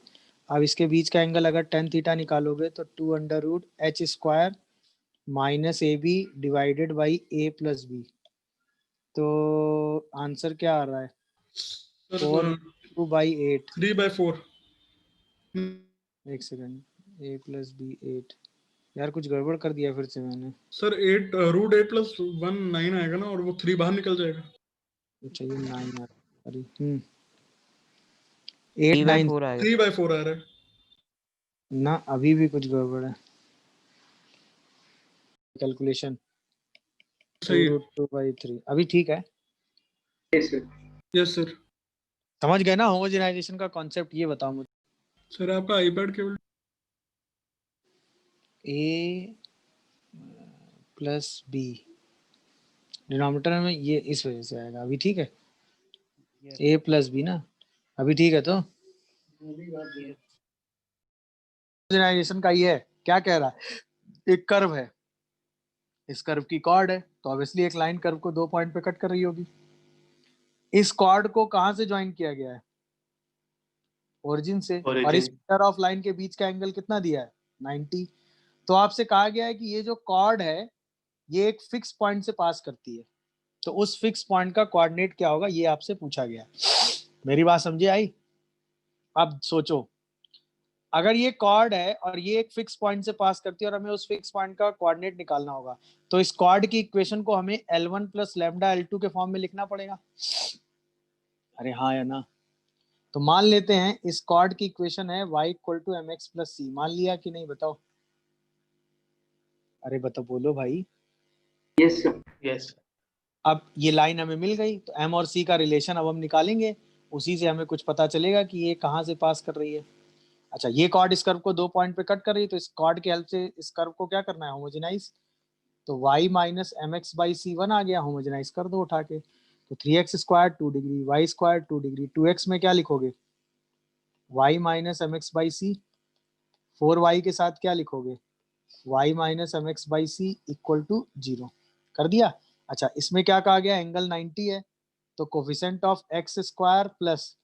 अब इसके बीच का एंगल अगर tan थीटा निकालोगे तो 2 under root h square minus a b divided by a plus b, तो आंसर क्या आ रहा है, सर 4/8। 3/4। एक सेकंड, a प्लस बी 8, यार कुछ गड़बड़ कर दिया फिर से मैंने, सर 8 रूट 8 प्लस 1 9 आएगा ना, और वो 3 बाहर निकल जाएगा। अच्छा ये 9 अरे 8 9 3/4 आ रहा है। ना, अभी भी कुछ गड़बड़ है कैलकुलेशन, सही है। 2/3 अभी ठीक है। Yes sir. समझ गए ना होमोजेनाइजेशन का कॉन्सेप्ट, ये बताओ मुझे, सर आपका आईपैड केवल a प्लस बी डिनोमिनेटर में ये इस वजह से आएगा, अभी ठीक है, a प्लस बी ना, अभी ठीक है। तो होमोजेनाइजेशन का ये है, क्या कह रहा है, एक कर्व है, इस कर्व की कॉर्ड है, तो ऑब्वियसली एक लाइन कर्व को 2 पॉइंट पे कट कर रही होगी। इस कॉर्ड को कहां से ज्वाइन किया गया है, ओरिजिन से, और इस पेयर ऑफ लाइन के बीच का एंगल कितना दिया है, 90। तो आपसे कहा गया है कि ये जो कॉर्ड है ये एक फिक्स पॉइंट से पास करती है, तो उस फिक्स पॉइंट का कोऑर्डिनेट क्या होगा ये आपसे पूछा गया। मेरी बात समझे आई। अब सोचो, अगर ये कॉर्ड है और ये एक फिक्स पॉइंट से पास करती है और हमें उस फिक्स पॉइंट का कोऑर्डिनेट निकालना होगा, तो इस कॉर्ड की इक्वेशन को हमें L1 प्लस लैम्डा L2 के फॉर्म में लिखना पड़ेगा। अरे हाँ या ना। तो मान लेते हैं इस कॉर्ड की इक्वेशन है y equal to mx plus c, मान लिया कि नहीं बताओ? अरे बताओ, बोलो भाई। Yes sir. यस। अब ये लाइन हमें मिल गई, तो m और c का रिलेशन अब हम निकालेंगे, उसी से हमें कुछ पता चलेगा कि ये कहाँ से पास कर रही है। अच्छा, ये कॉर्ड इस कर्व को 2 पॉइंट पे कट कर रही है, तो इस कॉर्ड की हेल्प से इस कर्व को क्या करना है, होमोजेनाइज। तो y minus m x by c 1 आ गया, होमोजेनाइज कर दो उठा के। तो 3x square 2 degree, y square 2 degree, 2x में क्या लिखोगे, y minus m x by c, 4y के साथ क्या लिखोगे, y minus m x by c equal to 0। कर दिया। अच्छा, इसमें क्या कहा गया, एंगल 90 है, तो coefficient of x square plus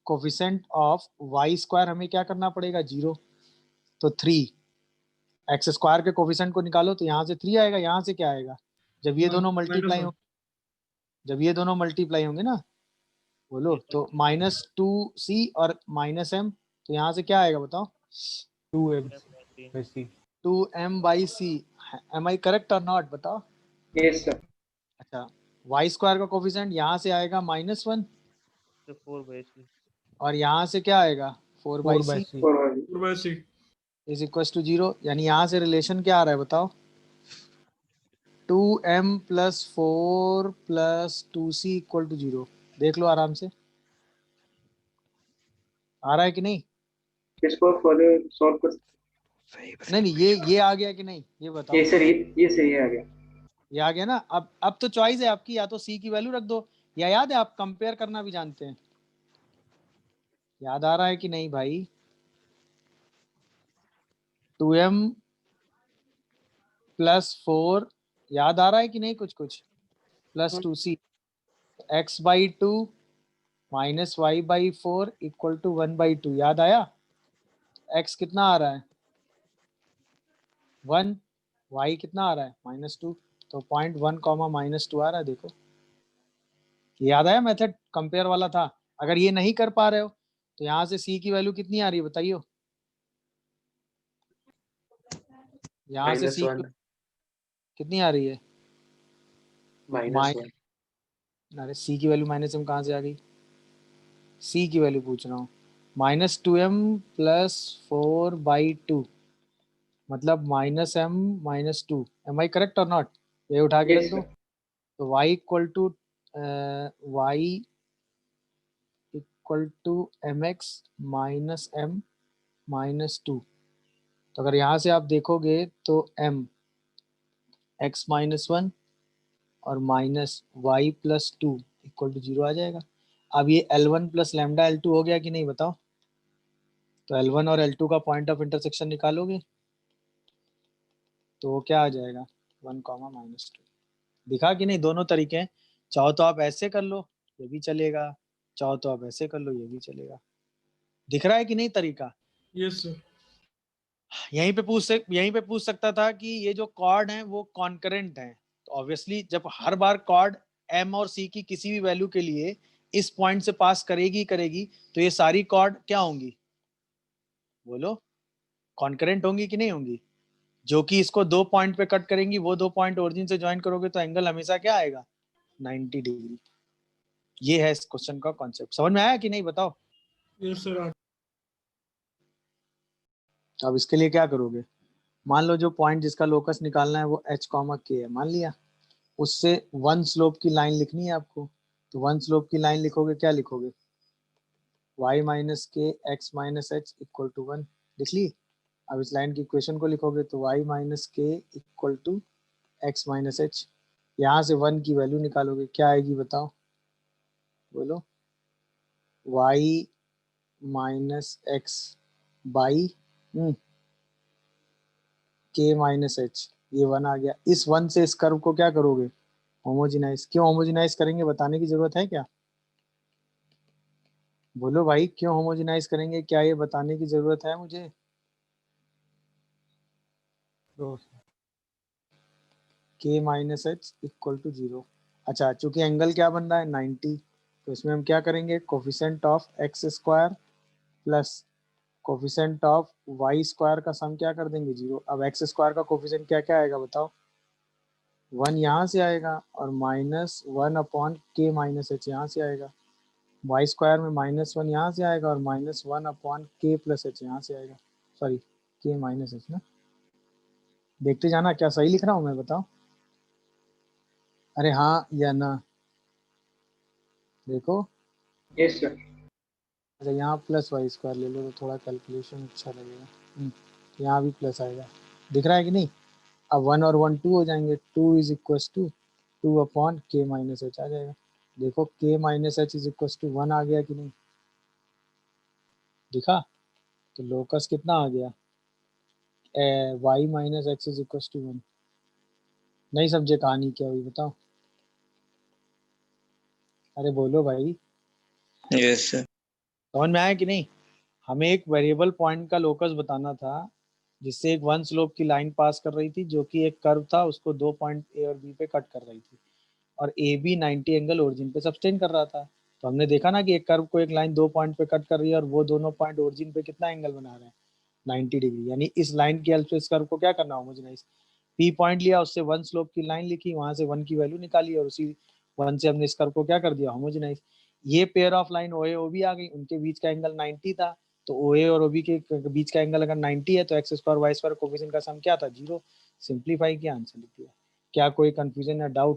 coefficient of y square हमें क्या करना पड़ेगा, 0। तो 3 एक्स स्क्वायर के कोफिशिएंट को निकालो, तो यहाँ से 3 आएगा, यहाँ से क्या आएगा, जब ये दोनों मल्टीप्लाई हो, जब ये दोनों मल्टीप्लाई होंगे ना, बोलो, तो -2c और -m, तो यहाँ से क्या आएगा बताओ, 2m 2m by c. Am I correct or not, बताओ? Yes sir. अच्छा, वाई स्क्वायर का कोफिशिएंट यहाँ से आएगा -1, तो 4/c और यहाँ से क्या आएगा, 4 बाई सी वैसे इज इक्वल टू 0। यानी यहाँ से रिलेशन क्या आ रहा है बताओ, 2m plus 4 plus 2c equal to 0। देख लो आराम से, आ रहा है कि नहीं? इसको फर्दर सॉल्व कर। नहीं, ये आ गया कि नहीं, ये बताओ। ये सर, ये सही आ गया। ये आ गया ना। अब तो चॉइस है आपकी, या तो सी की वैल्यू रख दो, या याद है आप कंपेयर करना भी जानते हैं, याद आ रहा है कि नहीं भाई? 2m प्लस 4 याद आ रहा है कि नहीं, कुछ कुछ plus 2c, x by 2 minus y by 4 equal to 1/2, याद आया? x कितना आ रहा है, 1, y कितना आ रहा है, -2, तो 0.1 कॉमा -2 आ रहा है, देखो। याद आया, मेथड कंपेयर वाला था। अगर ये नहीं कर पा रहे हो, तो यहाँ से c की वैल्यू कितनी आ रही है बताइए, यहाँ से c -1 कितनी आ रही है, -1। अरे c की वैल्यू -m कहाँ से आ गई, c की वैल्यू पूछ रहा हूँ, -2m प्लस 4/2, मतलब -m-2। Am I correct or not? ये उठा के यस रख दो। सर। तो y equal to y equal to mx minus m -2। तो अगर यहाँ से आप देखोगे तो m x -1 और minus y plus 2 equal to 0 आ जाएगा। अब ये L1 प्लस लैम्डा L2 हो गया कि नहीं बताओ? तो L1 और L2 का पॉइंट ऑफ इंटरसेक्शन निकालोगे, तो वो क्या आ जाएगा, 1, -2। दिखा कि नहीं, दोनों तरीके हैं। चाहो तो आप ऐसे कर लो, ये भी चलेगा, चाहो तो आप ऐसे कर लो, ये भी चलेगा। दिख रहा है कि नहीं तरीका? Yes sir. यहीं पे पूछ सकता था कि ये जो कॉर्ड हैं वो कॉन्करेंट हैं, तो ऑब्वियसली जब हर बार कॉर्ड m और c की किसी भी वैल्यू के लिए इस पॉइंट से पास करेगी, तो ये सारी कॉर्ड क्या होंगी, बोलो, कॉन्करेंट होंगी कि नहीं होंगी? जो कि इसको 2 पॉइंट पे कट करेंगी, वो 2 पॉइंट ओरिजिन से ज्वाइन करोगे तो एंगल हमेशा क्या आएगा, 90 डिग्री। ये है इस क्वेश्चन का कॉन्सेप्ट। समझ में आया कि नहीं बताओ? Yes sir. अब इसके लिए क्या करोगे, मान लो जो पॉइंट जिसका लोकस निकालना है वो h, k है, मान लिया। उससे 1 स्लोप की लाइन लिखनी है आपको, तो 1 स्लोप की लाइन लिखोगे, क्या लिखोगे, y minus k x minus h equal to 1, लिख ली। अब इस लाइन की इक्वेशन को लिखोगे तो y minus k equal to x minus h, यहाँ से 1 की वैल्यू निकालोगे, क्या आएगी बताओ, बोलो, y माइनस एक्स बाई के माइनस एच, ये 1 आ गया। इस 1 से इस कर्व को क्या करोगे, होमोजिनाइज। क्यों होमोजिनाइज करेंगे, बताने की जरूरत है क्या, बोलो भाई, क्यों होमोजिनाइज करेंगे, क्या ये बताने की जरूरत है मुझे? के माइनस एच इक्वल टू 0। अच्छा, चूंकि एंगल क्या बन रहा है, 90, तो इसमें हम क्या करेंगे, coefficient of x square plus coefficient of y square का सम क्या कर देंगे, 0। अब एक्स स्क्वायर का कोफिशिएंट क्या क्या आएगा बताओ, 1 यहाँ से आएगा, और -1 अपॉन के माइनस एच यहाँ से आएगा। वाई स्क्वायर में -1 यहाँ से आएगा और -1 अपॉन के प्लस एच यहाँ से आएगा, सॉरी के माइनस एच ना। देखते जाना क्या सही लिख रहा हूँ मैं, बताओ। अरे हाँ या ना, देखो। Yes sir. अच्छा यहाँ प्लस वाई स्क्वायर ले लो तो थोड़ा कैलकुलेशन अच्छा लगेगा। यहाँ भी प्लस आएगा, दिख रहा है कि नहीं। अब 1 और 1 2 हो जाएंगे, 2 is equal to 2 upon k minus h आ जाएगा। देखो k minus h is equal to 1 आ गया कि नहीं, दिखा। तो लोकस कितना आ गया, y minus x is equal to 1। नहीं समझे कहानी क्या हुई, बताओ। अरे बोलो भाई, यस सर। समझ में आया कि नहीं। हमें एक वेरिएबल पॉइंट का लोकस बताना था जिससे एक वन स्लोप की लाइन पास कर रही थी जो कि एक कर्व था, उसको 2 पॉइंट ए और बी पे कट कर रही थी और ए बी 90 एंगल ओरिजिन पे सस्टेन कर रहा था। तो हमने देखा ना कि एक कर्व को एक लाइन 2 पॉइंट पे कट कर रही है और वो दोनों पॉइंट ओरिजिन पे कितना एंगल बना रहे हैं, 90 डिग्री। यानी इस लाइन की हेल्प से इस कर्व को क्या करना होमोजेनाइज। पी पॉइंट लिया, उससे वन स्लोप की लाइन लिखी, वहां से 1 की वैल्यू निकाली और उसी 1 से हमने इस कर्व को क्या कर दिया, होमोजेनाइज। ये पेयर ऑफ लाइन ओए ओबी आ गई, उनके बीच का एंगल 90 था। तो ओए और ओबी के बीच का एंगल अगर 90 है तो x square y square coefficient का सम क्या था, 0। सिंप्लीफाई किया, आंसर लिख दिया। क्या कोई कंफ्यूजन या डाउट?